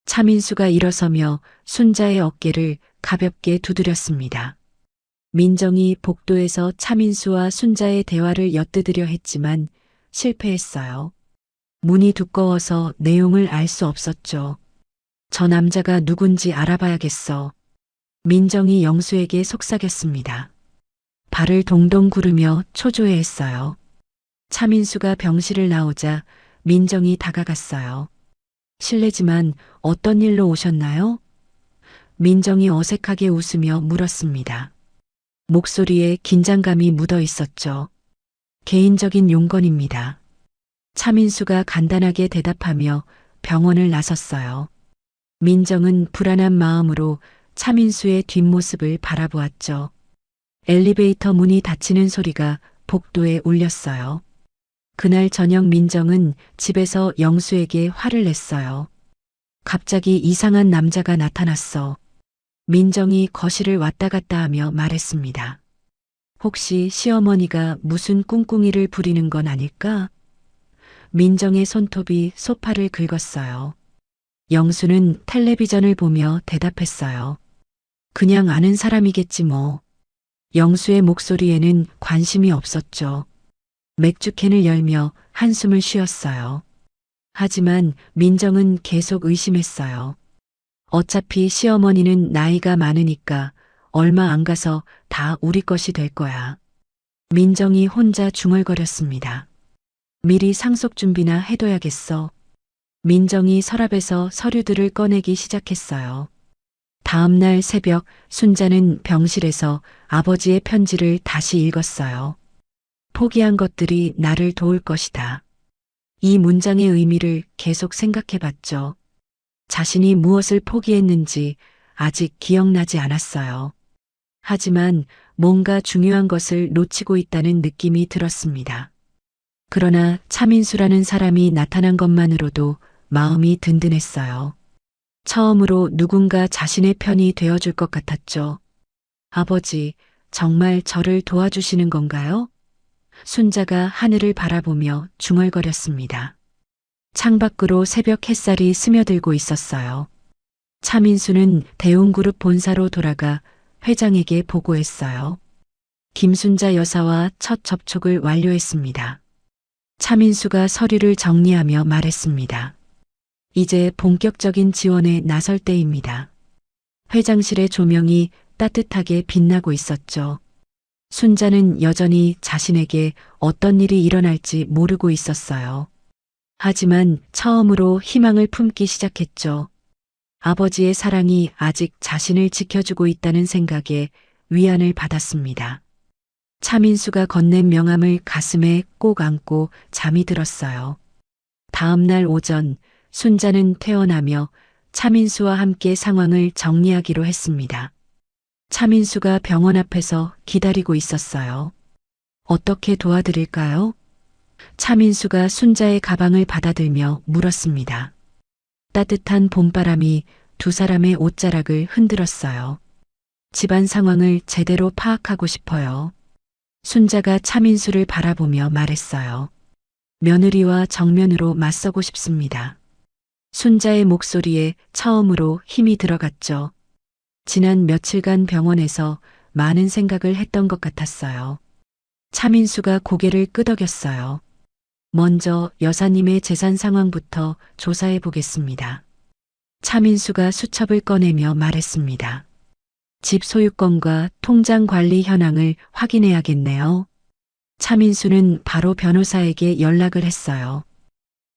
차민수가 일어서며 순자의 어깨를 가볍게 두드렸습니다. 민정이 복도에서 차민수와 순자의 대화를 엿들으려 했지만 실패했어요. 문이 두꺼워서 내용을 알 수 없었죠. 저 남자가 누군지 알아봐야겠어. 민정이 영수에게 속삭였습니다. 발을 동동 구르며 초조해했어요. 차민수가 병실을 나오자 민정이 다가갔어요. 실례지만 어떤 일로 오셨나요? 민정이 어색하게 웃으며 물었습니다. 목소리에 긴장감이 묻어 있었죠. 개인적인 용건입니다. 차민수가 간단하게 대답하며 병원을 나섰어요. 민정은 불안한 마음으로 차민수의 뒷모습을 바라보았죠. 엘리베이터 문이 닫히는 소리가 복도에 울렸어요. 그날 저녁 민정은 집에서 영수에게 화를 냈어요. 갑자기 이상한 남자가 나타났어. 민정이 거실을 왔다 갔다 하며 말했습니다. 혹시 시어머니가 무슨 꿍꿍이를 부리는 건 아닐까? 민정의 손톱이 소파를 긁었어요. 영수는 텔레비전을 보며 대답했어요. 그냥 아는 사람이겠지 뭐. 영수의 목소리에는 관심이 없었죠. 맥주캔을 열며 한숨을 쉬었어요. 하지만 민정은 계속 의심했어요. 어차피 시어머니는 나이가 많으니까 얼마 안 가서 다 우리 것이 될 거야. 민정이 혼자 중얼거렸습니다. 미리 상속 준비나 해둬야겠어. 민정이 서랍에서 서류들을 꺼내기 시작했어요. 다음 날 새벽 순자는 병실에서 아버지의 편지를 다시 읽었어요. 포기한 것들이 나를 도울 것이다. 이 문장의 의미를 계속 생각해 봤죠. 자신이 무엇을 포기했는지 아직 기억나지 않았어요. 하지만 뭔가 중요한 것을 놓치고 있다는 느낌이 들었습니다. 그러나 차민수라는 사람이 나타난 것만으로도 마음이 든든했어요. 처음으로 누군가 자신의 편이 되어줄 것 같았죠. 아버지, 정말 저를 도와주시는 건가요? 순자가 하늘을 바라보며 중얼거렸습니다. 창밖으로 새벽 햇살이 스며들고 있었어요. 차민수는 대웅그룹 본사로 돌아가 회장에게 보고했어요. 김순자 여사와 첫 접촉을 완료했습니다. 차민수가 서류를 정리하며 말했습니다. 이제 본격적인 지원에 나설 때입니다. 회장실의 조명이 따뜻하게 빛나고 있었죠. 순자는 여전히 자신에게 어떤 일이 일어날지 모르고 있었어요. 하지만 처음으로 희망을 품기 시작했죠. 아버지의 사랑이 아직 자신을 지켜주고 있다는 생각에 위안을 받았습니다. 차민수가 건넨 명함을 가슴에 꼭 안고 잠이 들었어요. 다음 날 오전 순자는 퇴원하며 차민수와 함께 상황을 정리하기로 했습니다. 차민수가 병원 앞에서 기다리고 있었어요. 어떻게 도와드릴까요? 차민수가 순자의 가방을 받아들며 물었습니다. 따뜻한 봄바람이 두 사람의 옷자락을 흔들었어요. 집안 상황을 제대로 파악하고 싶어요. 순자가 차민수를 바라보며 말했어요. 며느리와 정면으로 맞서고 싶습니다. 순자의 목소리에 처음으로 힘이 들어갔죠. 지난 며칠간 병원에서 많은 생각을 했던 것 같았어요. 차민수가 고개를 끄덕였어요. 먼저 여사님의 재산 상황부터 조사해 보겠습니다. 차민수가 수첩을 꺼내며 말했습니다. 집 소유권과 통장 관리 현황을 확인해야겠네요. 차민수는 바로 변호사에게 연락을 했어요.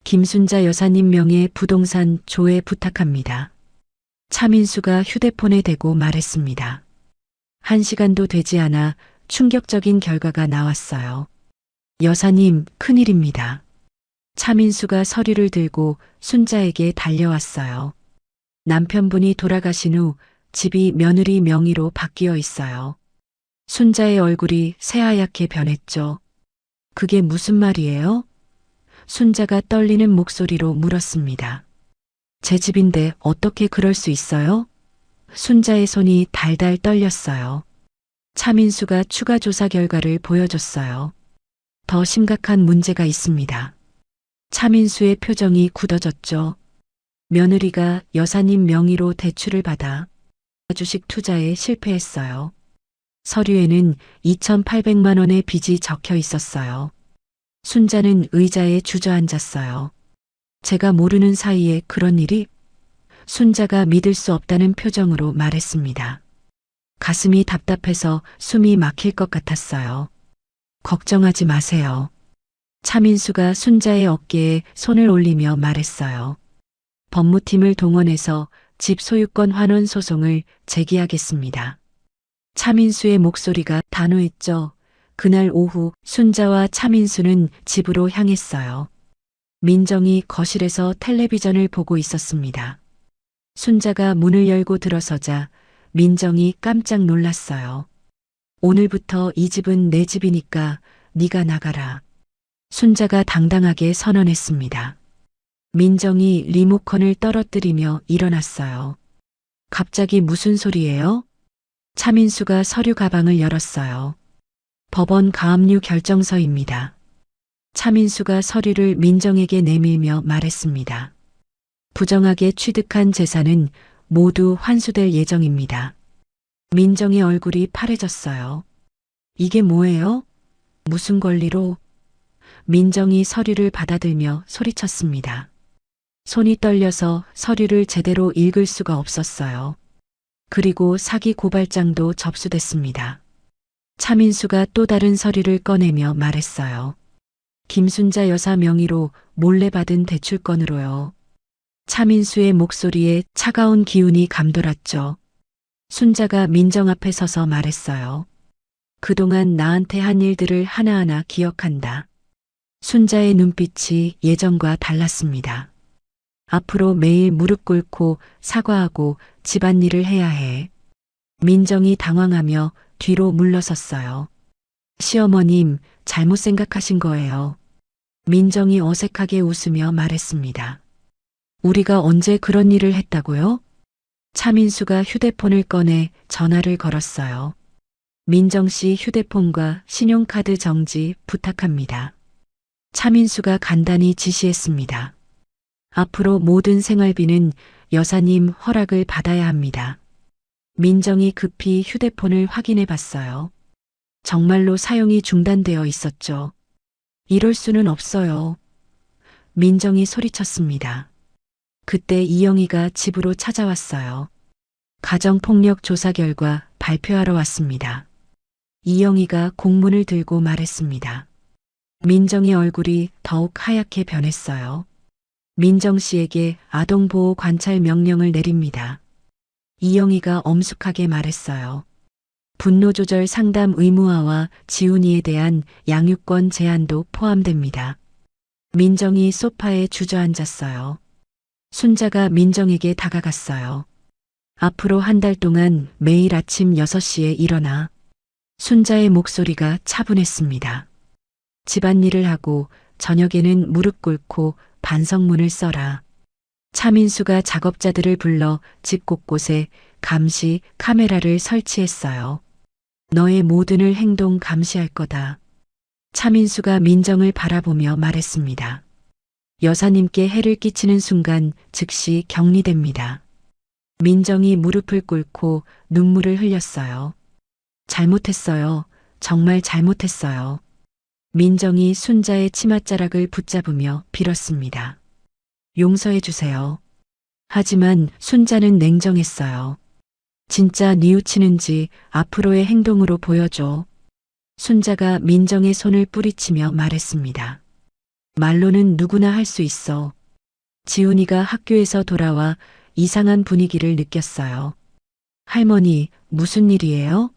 김순자 여사님 명의 부동산 조회 부탁합니다. 차민수가 휴대폰에 대고 말했습니다. 1시간도 되지 않아 충격적인 결과가 나왔어요. 여사님, 큰일입니다. 차민수가 서류를 들고 순자에게 달려왔어요. 남편분이 돌아가신 후 집이 며느리 명의로 바뀌어 있어요. 순자의 얼굴이 새하얗게 변했죠. 그게 무슨 말이에요? 순자가 떨리는 목소리로 물었습니다. 제 집인데 어떻게 그럴 수 있어요? 순자의 손이 달달 떨렸어요. 차민수가 추가 조사 결과를 보여줬어요. 더 심각한 문제가 있습니다. 차민수의 표정이 굳어졌죠. 며느리가 여사님 명의로 대출을 받아 주식 투자에 실패했어요. 서류에는 2,800만 원의 빚이 적혀 있었어요. 순자는 의자에 주저앉았어요. 제가 모르는 사이에 그런 일이? 순자가 믿을 수 없다는 표정으로 말했습니다. 가슴이 답답해서 숨이 막힐 것 같았어요. 걱정하지 마세요. 차민수가 순자의 어깨에 손을 올리며 말했어요. 법무팀을 동원해서 집 소유권 환원 소송을 제기하겠습니다. 차민수의 목소리가 단호했죠. 그날 오후 순자와 차민수는 집으로 향했어요. 민정이 거실에서 텔레비전을 보고 있었습니다. 순자가 문을 열고 들어서자 민정이 깜짝 놀랐어요. 오늘부터 이 집은 내 집이니까 네가 나가라. 순자가 당당하게 선언했습니다. 민정이 리모컨을 떨어뜨리며 일어났어요. 갑자기 무슨 소리예요? 차민수가 서류 가방을 열었어요. 법원 가압류 결정서입니다. 차민수가 서류를 민정에게 내밀며 말했습니다. 부정하게 취득한 재산은 모두 환수될 예정입니다. 민정의 얼굴이 파래졌어요. 이게 뭐예요? 무슨 권리로? 민정이 서류를 받아들며 소리쳤습니다. 손이 떨려서 서류를 제대로 읽을 수가 없었어요. 그리고 사기 고발장도 접수됐습니다. 차민수가 또 다른 서류를 꺼내며 말했어요. 김순자 여사 명의로 몰래 받은 대출권으로요. 차민수의 목소리에 차가운 기운이 감돌았죠. 순자가 민정 앞에 서서 말했어요. 그동안 나한테 한 일들을 하나하나 기억한다. 순자의 눈빛이 예전과 달랐습니다. 앞으로 매일 무릎 꿇고 사과하고 집안일을 해야 해. 민정이 당황하며 뒤로 물러섰어요. 시어머님, 잘못 생각하신 거예요. 민정이 어색하게 웃으며 말했습니다. 우리가 언제 그런 일을 했다고요? 차민수가 휴대폰을 꺼내 전화를 걸었어요. 민정 씨 휴대폰과 신용카드 정지 부탁합니다. 차민수가 간단히 지시했습니다. 앞으로 모든 생활비는 여사님 허락을 받아야 합니다. 민정이 급히 휴대폰을 확인해 봤어요. 정말로 사용이 중단되어 있었죠. 이럴 수는 없어요. 민정이 소리쳤습니다. 그때 이영희가 집으로 찾아왔어요. 가정폭력 조사 결과 발표하러 왔습니다. 이영희가 공문을 들고 말했습니다. 민정의 얼굴이 더욱 하얗게 변했어요. 민정 씨에게 아동보호 관찰 명령을 내립니다. 이영희가 엄숙하게 말했어요. 분노조절 상담 의무화와 지훈이에 대한 양육권 제한도 포함됩니다. 민정이 소파에 주저앉았어요. 순자가 민정에게 다가갔어요. 앞으로 한 달 동안 매일 아침 6시에 일어나. 순자의 목소리가 차분했습니다. 집안일을 하고 저녁에는 무릎 꿇고 반성문을 써라. 차민수가 작업자들을 불러 집 곳곳에 감시 카메라를 설치했어요. 너의 모든 행동 감시할 거다. 차민수가 민정을 바라보며 말했습니다. 여사님께 해를 끼치는 순간 즉시 격리됩니다. 민정이 무릎을 꿇고 눈물을 흘렸어요. 잘못했어요. 정말 잘못했어요. 민정이 순자의 치맛자락을 붙잡으며 빌었습니다. 용서해 주세요. 하지만 순자는 냉정했어요. 진짜 뉘우치는지 앞으로의 행동으로 보여줘. 순자가 민정의 손을 뿌리치며 말했습니다. 말로는 누구나 할 수 있어. 지훈이가 학교에서 돌아와 이상한 분위기를 느꼈어요. 할머니, 무슨 일이에요?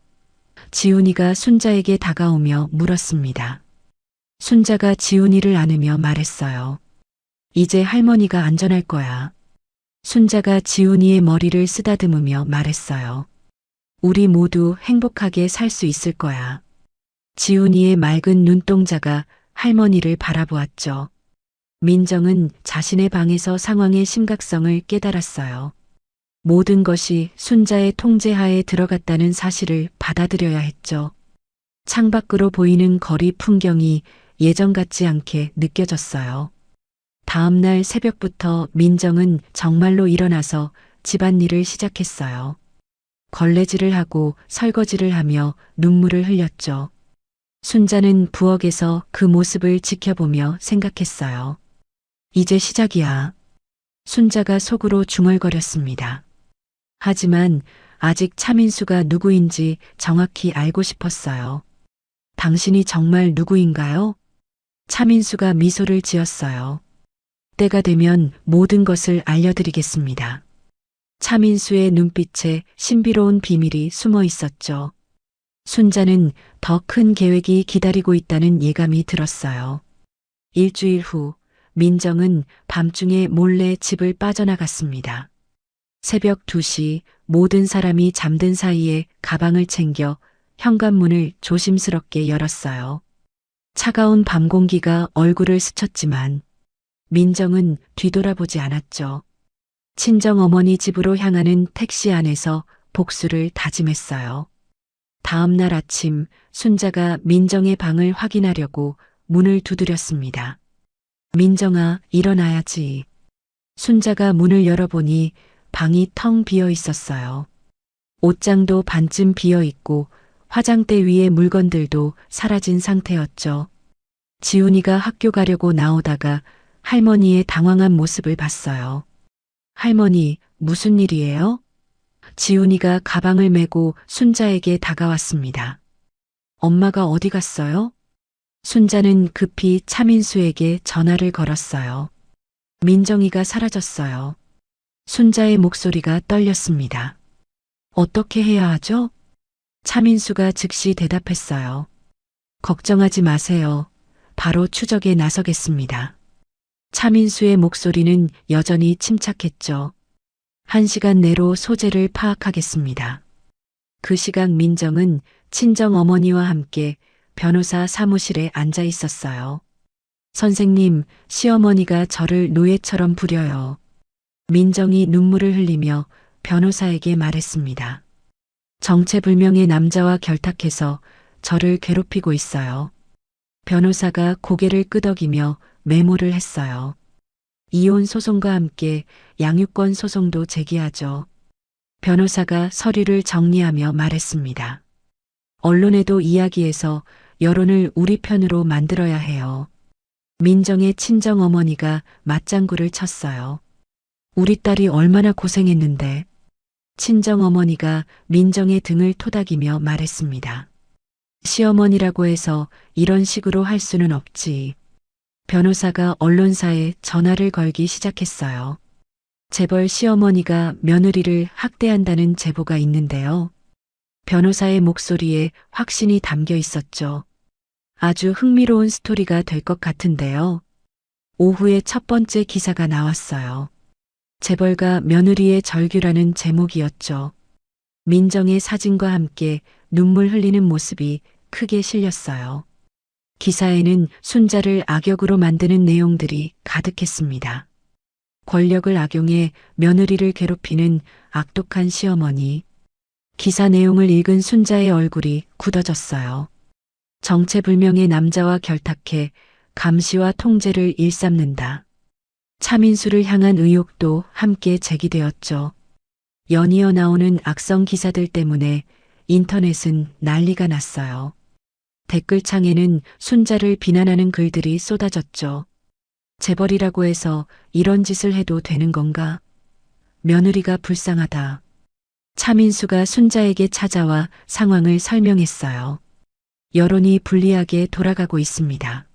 지훈이가 순자에게 다가오며 물었습니다. 순자가 지훈이를 안으며 말했어요. 이제 할머니가 안전할 거야. 순자가 지훈이의 머리를 쓰다듬으며 말했어요. 우리 모두 행복하게 살 수 있을 거야. 지훈이의 맑은 눈동자가 할머니를 바라보았죠. 민정은 자신의 방에서 상황의 심각성을 깨달았어요. 모든 것이 순자의 통제하에 들어갔다는 사실을 받아들여야 했죠. 창밖으로 보이는 거리 풍경이 예전 같지 않게 느껴졌어요. 다음 날 새벽부터 민정은 정말로 일어나서 집안일을 시작했어요. 걸레질을 하고 설거지를 하며 눈물을 흘렸죠. 순자는 부엌에서 그 모습을 지켜보며 생각했어요. 이제 시작이야. 순자가 속으로 중얼거렸습니다. 하지만 아직 차민수가 누구인지 정확히 알고 싶었어요. 당신이 정말 누구인가요? 차민수가 미소를 지었어요. 때가 되면 모든 것을 알려드리겠습니다. 차민수의 눈빛에 신비로운 비밀이 숨어 있었죠. 순자는 더 큰 계획이 기다리고 있다는 예감이 들었어요. 일주일 후 민정은 밤중에 몰래 집을 빠져나갔습니다. 새벽 2시 모든 사람이 잠든 사이에 가방을 챙겨 현관문을 조심스럽게 열었어요. 차가운 밤 공기가 얼굴을 스쳤지만 민정은 뒤돌아보지 않았죠. 친정 어머니 집으로 향하는 택시 안에서 복수를 다짐했어요. 다음 날 아침 순자가 민정의 방을 확인하려고 문을 두드렸습니다. 민정아, 일어나야지. 순자가 문을 열어보니 방이 텅 비어 있었어요. 옷장도 반쯤 비어 있고 화장대 위의 물건들도 사라진 상태였죠. 지훈이가 학교 가려고 나오다가 할머니의 당황한 모습을 봤어요. 할머니, 무슨 일이에요? 지훈이가 가방을 메고 순자에게 다가왔습니다. 엄마가 어디 갔어요? 순자는 급히 차민수에게 전화를 걸었어요. 민정이가 사라졌어요. 순자의 목소리가 떨렸습니다. 어떻게 해야 하죠? 차민수가 즉시 대답했어요. 걱정하지 마세요. 바로 추적에 나서겠습니다. 차민수의 목소리는 여전히 침착했죠. 1시간 내로 소재를 파악하겠습니다. 그 시각 민정은 친정 어머니와 함께 변호사 사무실에 앉아 있었어요. 선생님, 시어머니가 저를 노예처럼 부려요. 민정이 눈물을 흘리며 변호사에게 말했습니다. 정체불명의 남자와 결탁해서 저를 괴롭히고 있어요. 변호사가 고개를 끄덕이며 메모를 했어요. 이혼 소송과 함께 양육권 소송도 제기하죠. 변호사가 서류를 정리하며 말했습니다. 언론에도 이야기해서 여론을 우리 편으로 만들어야 해요. 민정의 친정어머니가 맞장구를 쳤어요. 우리 딸이 얼마나 고생했는데. 친정어머니가 민정의 등을 토닥이며 말했습니다. 시어머니라고 해서 이런 식으로 할 수는 없지. 변호사가 언론사에 전화를 걸기 시작했어요. 재벌 시어머니가 며느리를 학대한다는 제보가 있는데요. 변호사의 목소리에 확신이 담겨 있었죠. 아주 흥미로운 스토리가 될 것 같은데요. 오후에 첫 번째 기사가 나왔어요. 재벌가 며느리의 절규라는 제목이었죠. 민정의 사진과 함께 눈물 흘리는 모습이 크게 실렸어요. 기사에는 순자를 악역으로 만드는 내용들이 가득했습니다. 권력을 악용해 며느리를 괴롭히는 악독한 시어머니. 기사 내용을 읽은 순자의 얼굴이 굳어졌어요. 정체불명의 남자와 결탁해 감시와 통제를 일삼는다. 차민수를 향한 의혹도 함께 제기되었죠. 연이어 나오는 악성 기사들 때문에 인터넷은 난리가 났어요. 댓글창에는 순자를 비난하는 글들이 쏟아졌죠. 재벌이라고 해서 이런 짓을 해도 되는 건가? 며느리가 불쌍하다. 차민수가 순자에게 찾아와 상황을 설명했어요. 여론이 불리하게 돌아가고 있습니다.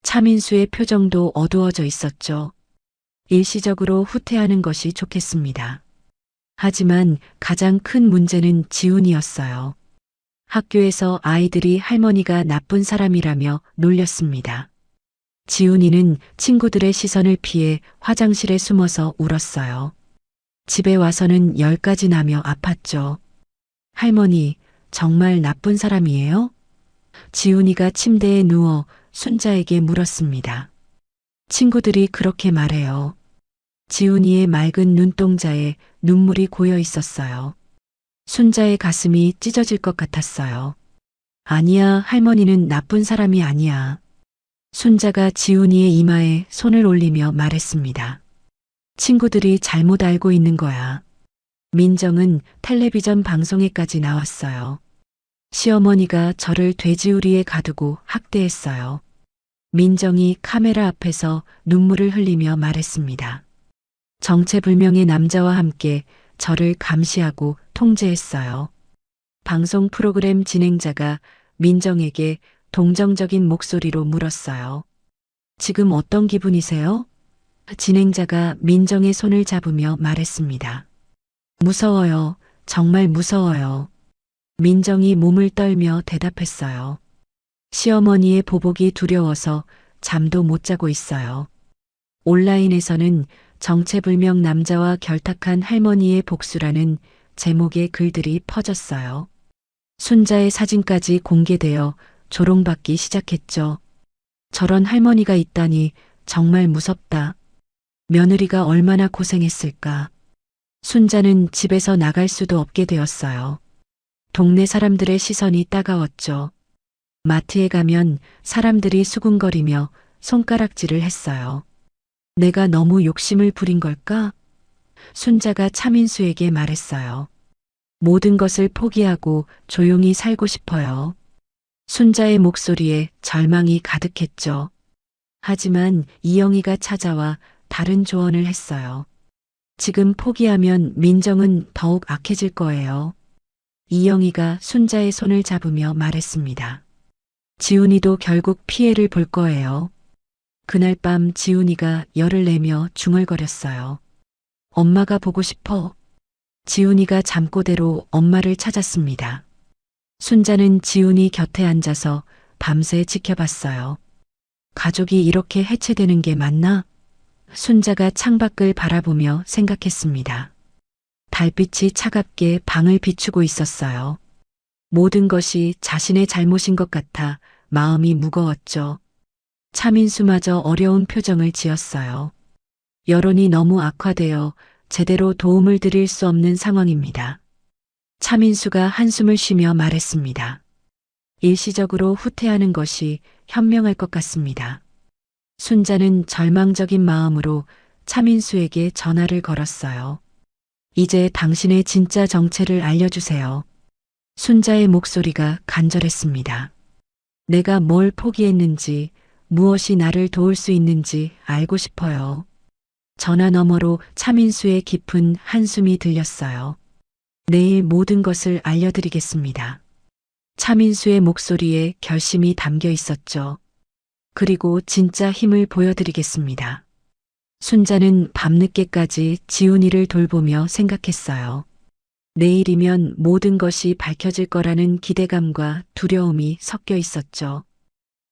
차민수의 표정도 어두워져 있었죠. 일시적으로 후퇴하는 것이 좋겠습니다. 하지만 가장 큰 문제는 지훈이었어요. 학교에서 아이들이 할머니가 나쁜 사람이라며 놀렸습니다. 지훈이는 친구들의 시선을 피해 화장실에 숨어서 울었어요. 집에 와서는 열까지 나며 아팠죠. 할머니, 정말 나쁜 사람이에요? 지훈이가 침대에 누워 순자에게 물었습니다. 친구들이 그렇게 말해요. 지훈이의 맑은 눈동자에 눈물이 고여 있었어요. 순자의 가슴이 찢어질 것 같았어요. 아니야, 할머니는 나쁜 사람이 아니야. 순자가 지훈이의 이마에 손을 올리며 말했습니다. 친구들이 잘못 알고 있는 거야. 민정은 텔레비전 방송에까지 나왔어요. 시어머니가 저를 돼지우리에 가두고 학대했어요. 민정이 카메라 앞에서 눈물을 흘리며 말했습니다. 정체불명의 남자와 함께 저를 감시하고 통제했어요. 방송 프로그램 진행자가 민정에게 동정적인 목소리로 물었어요. 지금 어떤 기분이세요? 진행자가 민정의 손을 잡으며 말했습니다. 무서워요. 정말 무서워요. 민정이 몸을 떨며 대답했어요. 시어머니의 보복이 두려워서 잠도 못 자고 있어요. 온라인에서는 정체불명 남자와 결탁한 할머니의 복수라는 제목의 글들이 퍼졌어요. 순자의 사진까지 공개되어 조롱받기 시작했죠. 저런 할머니가 있다니 정말 무섭다. 며느리가 얼마나 고생했을까. 순자는 집에서 나갈 수도 없게 되었어요. 동네 사람들의 시선이 따가웠죠. 마트에 가면 사람들이 수군거리며 손가락질을 했어요. 내가 너무 욕심을 부린 걸까? 순자가 차민수에게 말했어요. 모든 것을 포기하고 조용히 살고 싶어요. 순자의 목소리에 절망이 가득했죠. 하지만 이영희가 찾아와 다른 조언을 했어요. 지금 포기하면 민정은 더욱 악해질 거예요. 이영희가 순자의 손을 잡으며 말했습니다. 지훈이도 결국 피해를 볼 거예요. 그날 밤 지훈이가 열을 내며 중얼거렸어요. 엄마가 보고 싶어. 지훈이가 잠꼬대로 엄마를 찾았습니다. 순자는 지훈이 곁에 앉아서 밤새 지켜봤어요. 가족이 이렇게 해체되는 게 맞나? 순자가 창밖을 바라보며 생각했습니다. 달빛이 차갑게 방을 비추고 있었어요. 모든 것이 자신의 잘못인 것 같아 마음이 무거웠죠. 차민수마저 어려운 표정을 지었어요. 여론이 너무 악화되어 제대로 도움을 드릴 수 없는 상황입니다. 차민수가 한숨을 쉬며 말했습니다. 일시적으로 후퇴하는 것이 현명할 것 같습니다. 순자는 절망적인 마음으로 차민수에게 전화를 걸었어요. 이제 당신의 진짜 정체를 알려주세요. 순자의 목소리가 간절했습니다. 내가 뭘 포기했는지, 무엇이 나를 도울 수 있는지 알고 싶어요. 전화 너머로 차민수의 깊은 한숨이 들렸어요. 내일 모든 것을 알려드리겠습니다. 차민수의 목소리에 결심이 담겨 있었죠. 그리고 진짜 힘을 보여드리겠습니다. 순자는 밤늦게까지 지훈이를 돌보며 생각했어요. 내일이면 모든 것이 밝혀질 거라는 기대감과 두려움이 섞여 있었죠.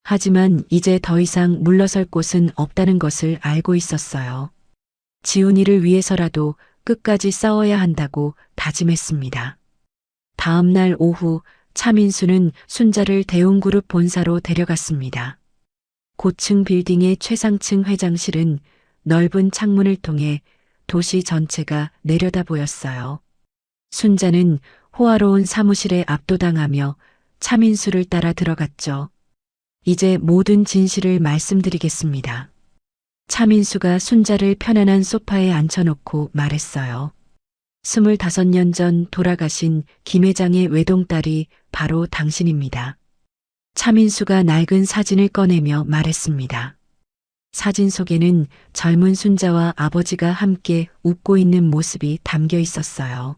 하지만 이제 더 이상 물러설 곳은 없다는 것을 알고 있었어요. 지훈이를 위해서라도 끝까지 싸워야 한다고 다짐했습니다. 다음 날 오후 차민수는 순자를 대웅그룹 본사로 데려갔습니다. 고층 빌딩의 최상층 회장실은 넓은 창문을 통해 도시 전체가 내려다 보였어요. 순자는 호화로운 사무실에 압도당하며 차민수를 따라 들어갔죠. 이제 모든 진실을 말씀드리겠습니다. 차민수가 순자를 편안한 소파에 앉혀놓고 말했어요. 25년 전 돌아가신 김 회장의 외동딸이 바로 당신입니다. 차민수가 낡은 사진을 꺼내며 말했습니다. 사진 속에는 젊은 순자와 아버지가 함께 웃고 있는 모습이 담겨 있었어요.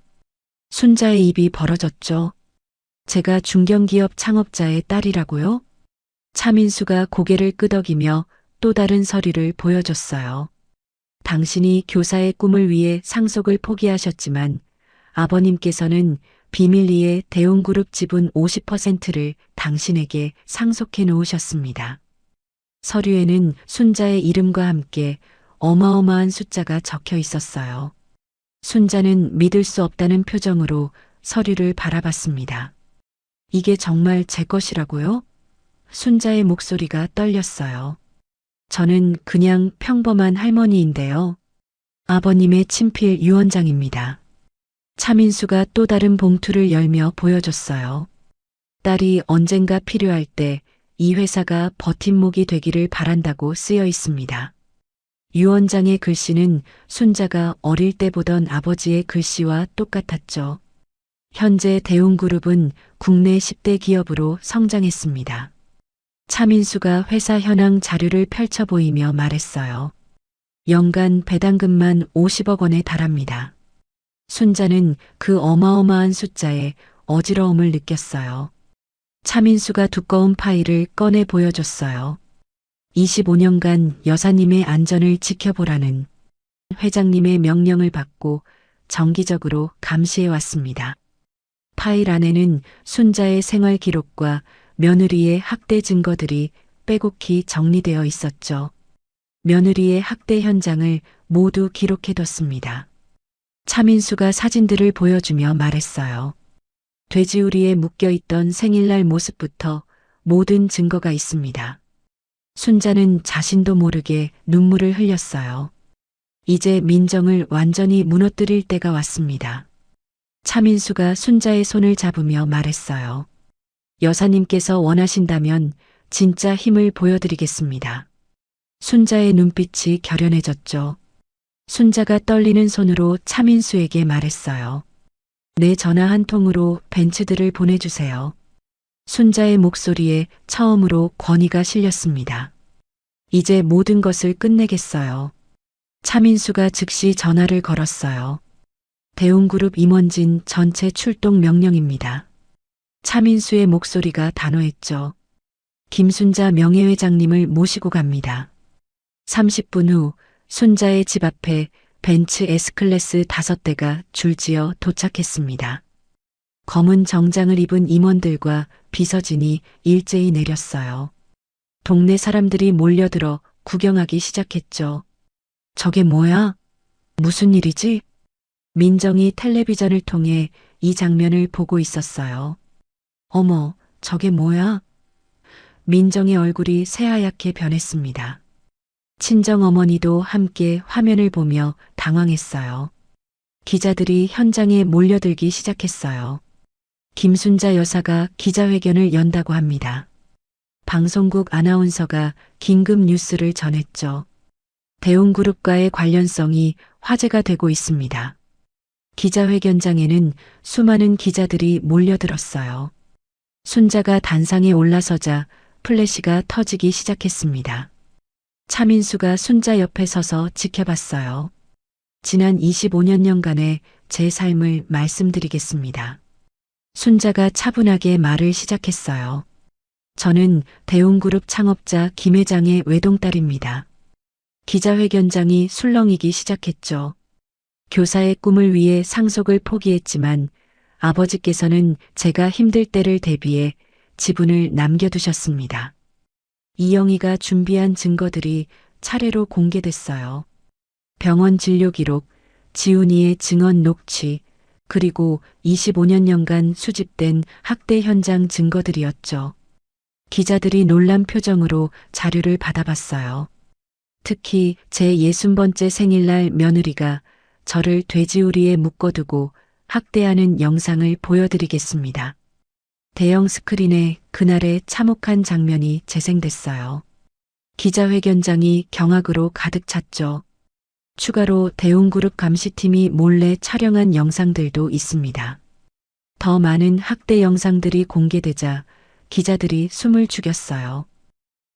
순자의 입이 벌어졌죠. 제가 중견기업 창업자의 딸이라고요? 차민수가 고개를 끄덕이며 또 다른 서류를 보여줬어요. 당신이 교사의 꿈을 위해 상속을 포기하셨지만 아버님께서는 비밀리에 대웅그룹 지분 50%를 당신에게 상속해 놓으셨습니다. 서류에는 순자의 이름과 함께 어마어마한 숫자가 적혀 있었어요. 순자는 믿을 수 없다는 표정으로 서류를 바라봤습니다. 이게 정말 제 것이라고요? 순자의 목소리가 떨렸어요. 저는 그냥 평범한 할머니인데요. 아버님의 친필 유언장입니다. 차민수가 또 다른 봉투를 열며 보여줬어요. 딸이 언젠가 필요할 때 이 회사가 버팀목이 되기를 바란다고 쓰여 있습니다. 유언장의 글씨는 순자가 어릴 때 보던 아버지의 글씨와 똑같았죠. 현재 대웅그룹은 국내 10대 기업으로 성장했습니다. 차민수가 회사 현황 자료를 펼쳐 보이며 말했어요. 연간 배당금만 50억 원에 달합니다. 순자는 그 어마어마한 숫자에 어지러움을 느꼈어요. 차민수가 두꺼운 파일을 꺼내 보여줬어요. 25년간 여사님의 안전을 지켜보라는 회장님의 명령을 받고 정기적으로 감시해 왔습니다. 파일 안에는 순자의 생활 기록과 며느리의 학대 증거들이 빼곡히 정리되어 있었죠. 며느리의 학대 현장을 모두 기록해뒀습니다. 차민수가 사진들을 보여주며 말했어요. 돼지우리에 묶여있던 생일날 모습부터 모든 증거가 있습니다. 순자는 자신도 모르게 눈물을 흘렸어요. 이제 민정을 완전히 무너뜨릴 때가 왔습니다. 차민수가 순자의 손을 잡으며 말했어요. 여사님께서 원하신다면 진짜 힘을 보여드리겠습니다. 순자의 눈빛이 결연해졌죠. 순자가 떨리는 손으로 차민수에게 말했어요. 내 전화 한 통으로 벤츠들을 보내주세요. 순자의 목소리에 처음으로 권위가 실렸습니다. 이제 모든 것을 끝내겠어요. 차민수가 즉시 전화를 걸었어요. 대웅그룹 임원진 전체 출동 명령입니다. 차민수의 목소리가 단호했죠. 김순자 명예회장님을 모시고 갑니다. 30분 후 순자의 집 앞에 벤츠 S클래스 5대가 줄지어 도착했습니다. 검은 정장을 입은 임원들과 비서진이 일제히 내렸어요. 동네 사람들이 몰려들어 구경하기 시작했죠. 저게 뭐야? 무슨 일이지? 민정이 텔레비전을 통해 이 장면을 보고 있었어요. 어머, 저게 뭐야? 민정의 얼굴이 새하얗게 변했습니다. 친정어머니도 함께 화면을 보며 당황했어요. 기자들이 현장에 몰려들기 시작했어요. 김순자 여사가 기자회견을 연다고 합니다. 방송국 아나운서가 긴급 뉴스를 전했죠. 대웅그룹과의 관련성이 화제가 되고 있습니다. 기자회견장에는 수많은 기자들이 몰려들었어요. 순자가 단상에 올라서자 플래시가 터지기 시작했습니다. 차민수가 순자 옆에 서서 지켜봤어요. 지난 25년간의 제 삶을 말씀드리겠습니다. 순자가 차분하게 말을 시작했어요. 저는 대웅그룹 창업자 김 회장의 외동딸입니다. 기자회견장이 술렁이기 시작했죠. 교사의 꿈을 위해 상속을 포기했지만 아버지께서는 제가 힘들 때를 대비해 지분을 남겨두셨습니다. 이영희가 준비한 증거들이 차례로 공개됐어요. 병원 진료 기록, 지훈이의 증언 녹취, 그리고 25년간 수집된 학대 현장 증거들이었죠. 기자들이 놀란 표정으로 자료를 받아봤어요. 특히 제 60번째 생일날 며느리가 저를 돼지우리에 묶어두고 학대하는 영상을 보여드리겠습니다. 대형 스크린에 그날의 참혹한 장면이 재생됐어요. 기자회견장이 경악으로 가득 찼죠. 추가로 대웅그룹 감시팀이 몰래 촬영한 영상들도 있습니다. 더 많은 학대 영상들이 공개되자 기자들이 숨을 죽였어요.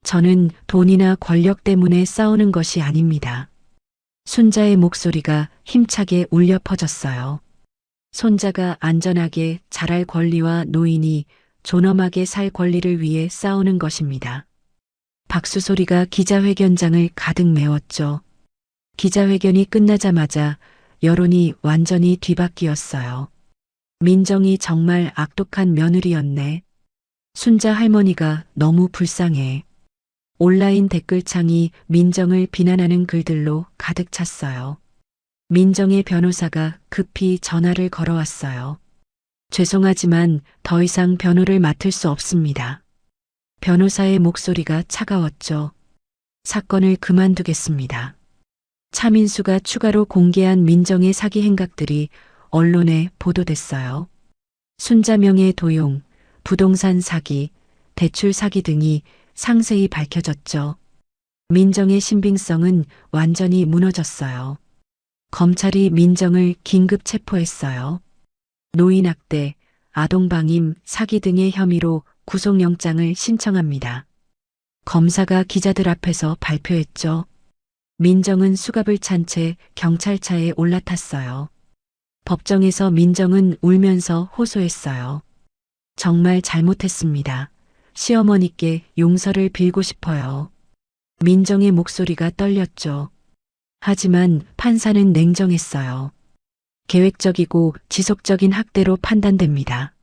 저는 돈이나 권력 때문에 싸우는 것이 아닙니다. 순자의 목소리가 힘차게 울려 퍼졌어요. 손자가 안전하게 자랄 권리와 노인이 존엄하게 살 권리를 위해 싸우는 것입니다. 박수 소리가 기자회견장을 가득 메웠죠. 기자회견이 끝나자마자 여론이 완전히 뒤바뀌었어요. 민정이 정말 악독한 며느리였네. 순자 할머니가 너무 불쌍해. 온라인 댓글창이 민정을 비난하는 글들로 가득 찼어요. 민정의 변호사가 급히 전화를 걸어왔어요. 죄송하지만 더 이상 변호를 맡을 수 없습니다. 변호사의 목소리가 차가웠죠. 사건을 그만두겠습니다. 차민수가 추가로 공개한 민정의 사기 행각들이 언론에 보도됐어요. 순자 명의 도용, 부동산 사기, 대출 사기 등이 상세히 밝혀졌죠. 민정의 신빙성은 완전히 무너졌어요. 검찰이 민정을 긴급 체포했어요. 노인학대, 아동방임, 사기 등의 혐의로 구속영장을 신청합니다. 검사가 기자들 앞에서 발표했죠. 민정은 수갑을 찬 채 경찰차에 올라탔어요. 법정에서 민정은 울면서 호소했어요. 정말 잘못했습니다. 시어머니께 용서를 빌고 싶어요. 민정의 목소리가 떨렸죠. 하지만 판사는 냉정했어요. 계획적이고 지속적인 학대로 판단됩니다.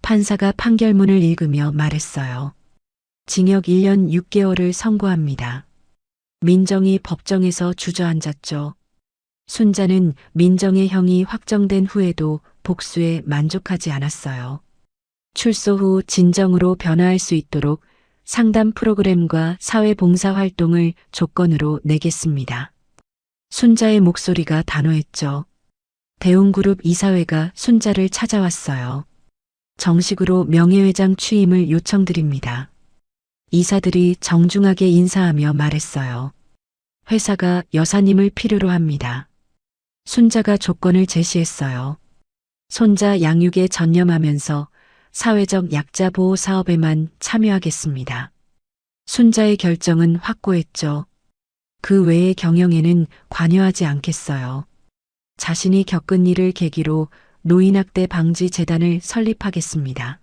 판사가 판결문을 읽으며 말했어요. 징역 1년 6개월을 선고합니다. 민정이 법정에서 주저앉았죠. 순자는 민정의 형이 확정된 후에도 복수에 만족하지 않았어요. 출소 후 진정으로 변화할 수 있도록 상담 프로그램과 사회봉사 활동을 조건으로 내겠습니다. 순자의 목소리가 단호했죠. 대웅그룹 이사회가 순자를 찾아왔어요. 정식으로 명예회장 취임을 요청드립니다. 이사들이 정중하게 인사하며 말했어요. 회사가 여사님을 필요로 합니다. 순자가 조건을 제시했어요. 손자 양육에 전념하면서 사회적 약자 보호 사업에만 참여하겠습니다. 순자의 결정은 확고했죠. 그 외의 경영에는 관여하지 않겠어요. 자신이 겪은 일을 계기로 노인학대 방지 재단을 설립하겠습니다.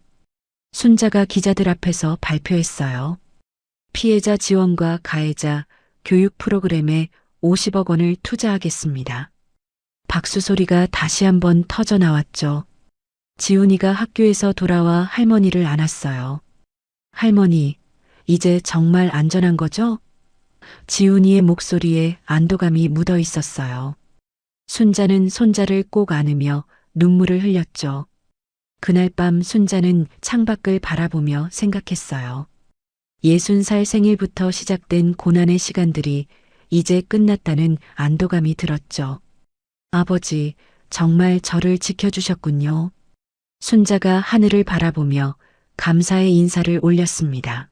순자가 기자들 앞에서 발표했어요. 피해자 지원과 가해자 교육 프로그램에 50억 원을 투자하겠습니다. 박수 소리가 다시 한번 터져 나왔죠. 지훈이가 학교에서 돌아와 할머니를 안았어요. 할머니, 이제 정말 안전한 거죠? 지훈이의 목소리에 안도감이 묻어 있었어요. 순자는 손자를 꼭 안으며 눈물을 흘렸죠. 그날 밤 순자는 창밖을 바라보며 생각했어요. 60살 생일부터 시작된 고난의 시간들이 이제 끝났다는 안도감이 들었죠. 아버지, 정말 저를 지켜주셨군요. 순자가 하늘을 바라보며 감사의 인사를 올렸습니다.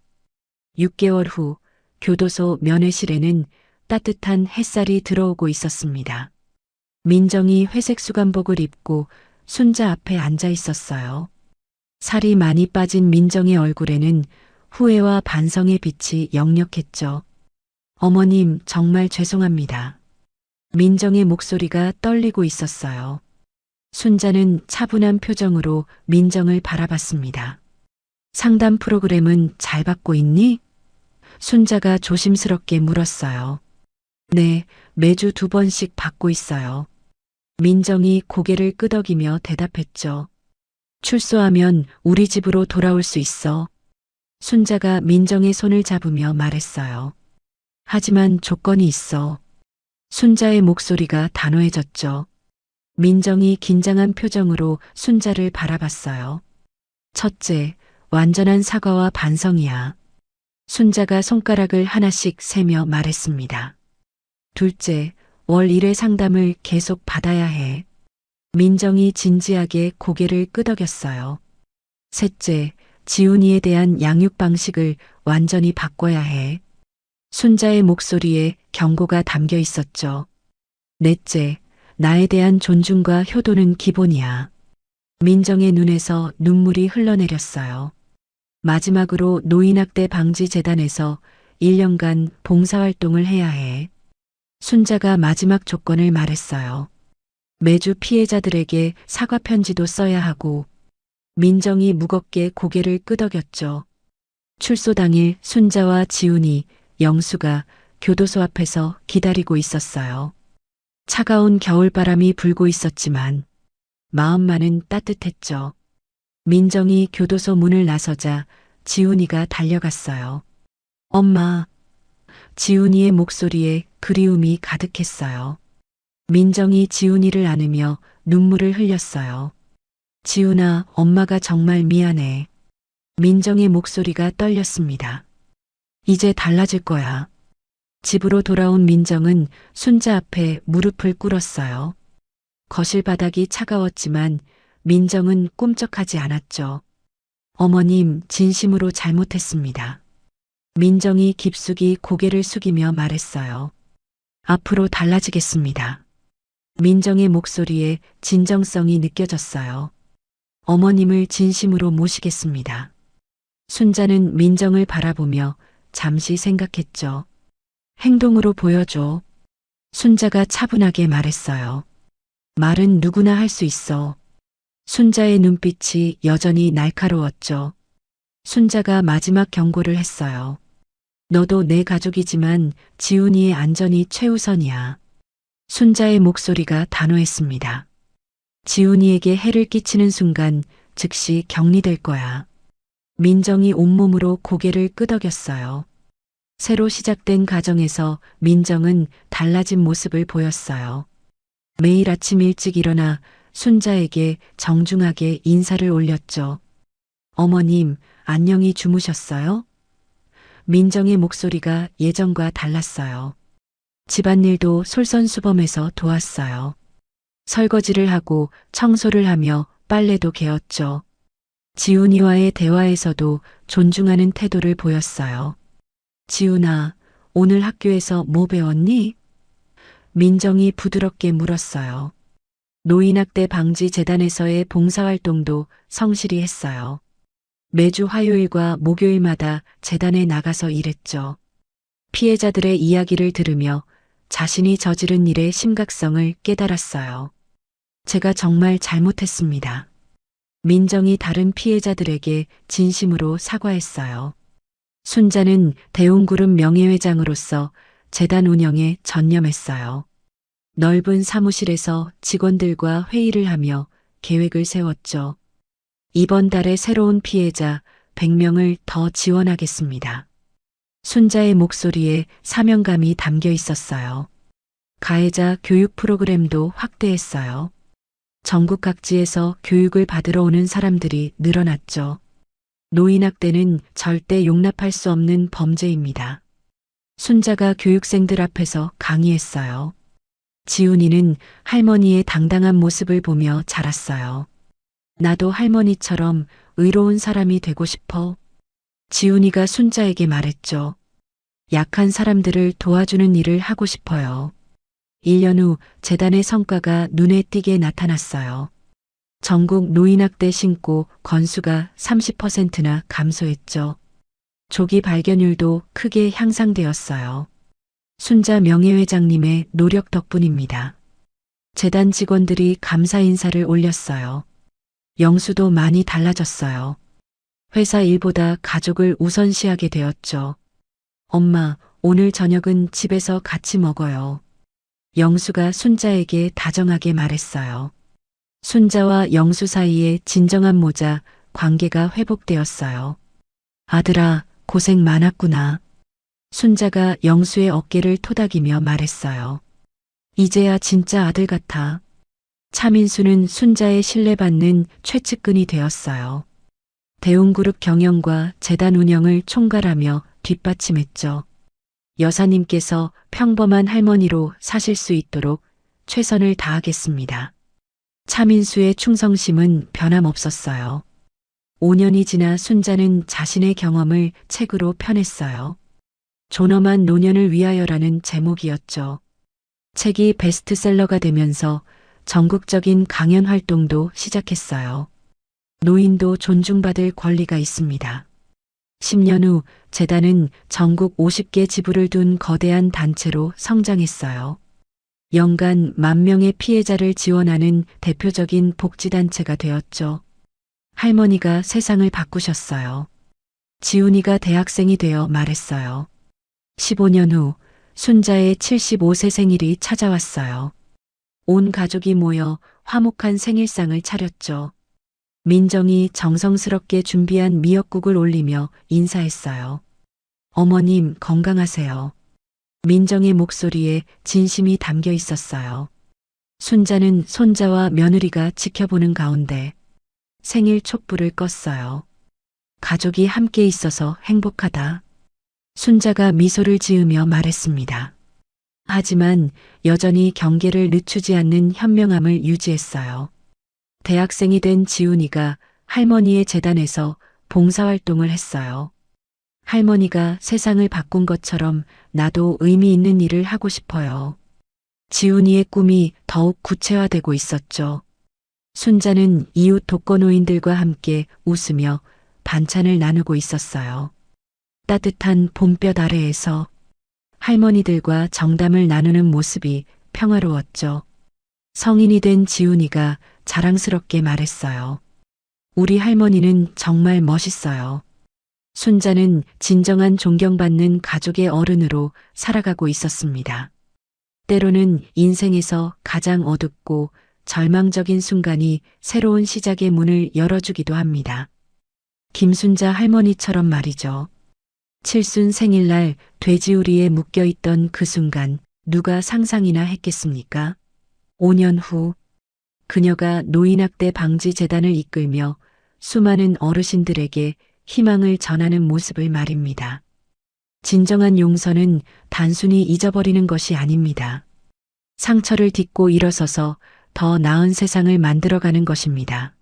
6개월 후 교도소 면회실에는 따뜻한 햇살이 들어오고 있었습니다. 민정이 회색 수감복을 입고 순자 앞에 앉아 있었어요. 살이 많이 빠진 민정의 얼굴에는 후회와 반성의 빛이 역력했죠. 어머님, 정말 죄송합니다. 민정의 목소리가 떨리고 있었어요. 순자는 차분한 표정으로 민정을 바라봤습니다. 상담 프로그램은 잘 받고 있니? 순자가 조심스럽게 물었어요. 네, 매주 2번씩 받고 있어요. 민정이 고개를 끄덕이며 대답했죠. 출소하면 우리 집으로 돌아올 수 있어. 순자가 민정의 손을 잡으며 말했어요. 하지만 조건이 있어. 순자의 목소리가 단호해졌죠. 민정이 긴장한 표정으로 순자를 바라봤어요. 첫째, 완전한 사과와 반성이야. 순자가 손가락을 하나씩 세며 말했습니다. 둘째, 월 1회 상담을 계속 받아야 해. 민정이 진지하게 고개를 끄덕였어요. 셋째, 지훈이에 대한 양육 방식을 완전히 바꿔야 해. 순자의 목소리에 경고가 담겨 있었죠. 넷째, 나에 대한 존중과 효도는 기본이야. 민정의 눈에서 눈물이 흘러내렸어요. 마지막으로 노인학대 방지 재단에서 1년간 봉사활동을 해야 해. 순자가 마지막 조건을 말했어요. 매주 피해자들에게 사과 편지도 써야 하고. 민정이 무겁게 고개를 끄덕였죠. 출소 당일 순자와 지훈이, 영수가 교도소 앞에서 기다리고 있었어요. 차가운 겨울바람이 불고 있었지만 마음만은 따뜻했죠. 민정이 교도소 문을 나서자 지훈이가 달려갔어요. 엄마. 지훈이의 목소리에 그리움이 가득했어요. 민정이 지훈이를 안으며 눈물을 흘렸어요. 지훈아, 엄마가 정말 미안해. 민정의 목소리가 떨렸습니다. 이제 달라질 거야. 집으로 돌아온 민정은 순자 앞에 무릎을 꿇었어요. 거실 바닥이 차가웠지만 민정은 꿈쩍하지 않았죠. 어머님, 진심으로 잘못했습니다. 민정이 깊숙이 고개를 숙이며 말했어요. 앞으로 달라지겠습니다. 민정의 목소리에 진정성이 느껴졌어요. 어머님을 진심으로 모시겠습니다. 순자는 민정을 바라보며 잠시 생각했죠. 행동으로 보여줘. 순자가 차분하게 말했어요. 말은 누구나 할 수 있어. 순자의 눈빛이 여전히 날카로웠죠. 순자가 마지막 경고를 했어요. 너도 내 가족이지만 지훈이의 안전이 최우선이야. 순자의 목소리가 단호했습니다. 지훈이에게 해를 끼치는 순간 즉시 격리될 거야. 민정이 온몸으로 고개를 끄덕였어요. 새로 시작된 가정에서 민정은 달라진 모습을 보였어요. 매일 아침 일찍 일어나 순자에게 정중하게 인사를 올렸죠. 어머님, 안녕히 주무셨어요? 민정의 목소리가 예전과 달랐어요. 집안일도 솔선수범해서 도왔어요. 설거지를 하고 청소를 하며 빨래도 개었죠. 지훈이와의 대화에서도 존중하는 태도를 보였어요. 지훈아, 오늘 학교에서 뭐 배웠니? 민정이 부드럽게 물었어요. 노인학대 방지 재단에서의 봉사활동도 성실히 했어요. 매주 화요일과 목요일마다 재단에 나가서 일했죠. 피해자들의 이야기를 들으며 자신이 저지른 일의 심각성을 깨달았어요. 제가 정말 잘못했습니다. 민정이 다른 피해자들에게 진심으로 사과했어요. 순자는 대웅그룹 명예회장으로서 재단 운영에 전념했어요. 넓은 사무실에서 직원들과 회의를 하며 계획을 세웠죠. 이번 달에 새로운 피해자 100명을 더 지원하겠습니다. 순자의 목소리에 사명감이 담겨 있었어요. 가해자 교육 프로그램도 확대했어요. 전국 각지에서 교육을 받으러 오는 사람들이 늘어났죠. 노인학대는 절대 용납할 수 없는 범죄입니다. 순자가 교육생들 앞에서 강의했어요. 지훈이는 할머니의 당당한 모습을 보며 자랐어요. 나도 할머니처럼 의로운 사람이 되고 싶어. 지훈이가 순자에게 말했죠. 약한 사람들을 도와주는 일을 하고 싶어요. 1년 후 재단의 성과가 눈에 띄게 나타났어요. 전국 노인학대 신고 건수가 30%나 감소했죠. 조기 발견율도 크게 향상되었어요. 순자 명예회장님의 노력 덕분입니다. 재단 직원들이 감사 인사를 올렸어요. 영수도 많이 달라졌어요. 회사 일보다 가족을 우선시하게 되었죠. 엄마, 오늘 저녁은 집에서 같이 먹어요. 영수가 순자에게 다정하게 말했어요. 순자와 영수 사이에 진정한 모자, 관계가 회복되었어요. 아들아, 고생 많았구나. 순자가 영수의 어깨를 토닥이며 말했어요. 이제야 진짜 아들 같아. 차민수는 순자의 신뢰받는 최측근이 되었어요. 대웅그룹 경영과 재단 운영을 총괄하며 뒷받침했죠. 여사님께서 평범한 할머니로 사실 수 있도록 최선을 다하겠습니다. 차민수의 충성심은 변함없었어요. 5년이 지나 순자는 자신의 경험을 책으로 펴냈어요. 존엄한 노년을 위하여라는 제목이었죠. 책이 베스트셀러가 되면서 전국적인 강연 활동도 시작했어요. 노인도 존중받을 권리가 있습니다. 10년 후 재단은 전국 50개 지부를 둔 거대한 단체로 성장했어요. 연간 10,000명의 피해자를 지원하는 대표적인 복지단체가 되었죠. 할머니가 세상을 바꾸셨어요. 지훈이가 대학생이 되어 말했어요. 15년 후 순자의 75세 생일이 찾아왔어요. 온 가족이 모여 화목한 생일상을 차렸죠. 민정이 정성스럽게 준비한 미역국을 올리며 인사했어요. 어머님 건강하세요. 민정의 목소리에 진심이 담겨 있었어요. 순자는 손자와 며느리가 지켜보는 가운데 생일 촛불을 껐어요. 가족이 함께 있어서 행복하다. 순자가 미소를 지으며 말했습니다. 하지만 여전히 경계를 늦추지 않는 현명함을 유지했어요. 대학생이 된 지훈이가 할머니의 재단에서 봉사활동을 했어요. 할머니가 세상을 바꾼 것처럼 나도 의미 있는 일을 하고 싶어요. 지훈이의 꿈이 더욱 구체화되고 있었죠. 순자는 이웃 독거노인들과 함께 웃으며 반찬을 나누고 있었어요. 따뜻한 봄볕 아래에서 할머니들과 정담을 나누는 모습이 평화로웠죠. 성인이 된 지훈이가 자랑스럽게 말했어요. 우리 할머니는 정말 멋있어요. 순자는 진정한 존경받는 가족의 어른으로 살아가고 있었습니다. 때로는 인생에서 가장 어둡고 절망적인 순간이 새로운 시작의 문을 열어주기도 합니다. 김순자 할머니처럼 말이죠. 칠순 생일날 돼지우리에 묶여있던 그 순간 누가 상상이나 했겠습니까? 5년 후 그녀가 노인학대 방지 재단을 이끌며 수많은 어르신들에게 희망을 전하는 모습을 말입니다. 진정한 용서는 단순히 잊어버리는 것이 아닙니다. 상처를 딛고 일어서서 더 나은 세상을 만들어가는 것입니다.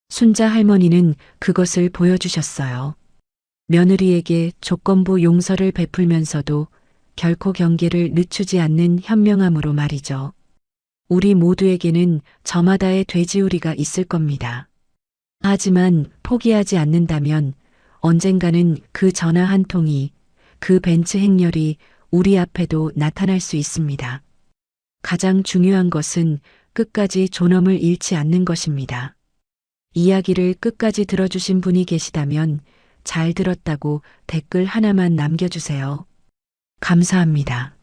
순자 할머니는 그것을 보여주셨어요. 며느리에게 조건부 용서를 베풀면서도 결코 경계를 늦추지 않는 현명함으로 말이죠. 우리 모두에게는 저마다의 돼지우리가 있을 겁니다. 하지만 포기하지 않는다면 언젠가는 그 전화 한 통이, 그 벤츠 행렬이 우리 앞에도 나타날 수 있습니다. 가장 중요한 것은 끝까지 존엄을 잃지 않는 것입니다. 이야기를 끝까지 들어주신 분이 계시다면 잘 들었다고 댓글 하나만 남겨주세요. 감사합니다.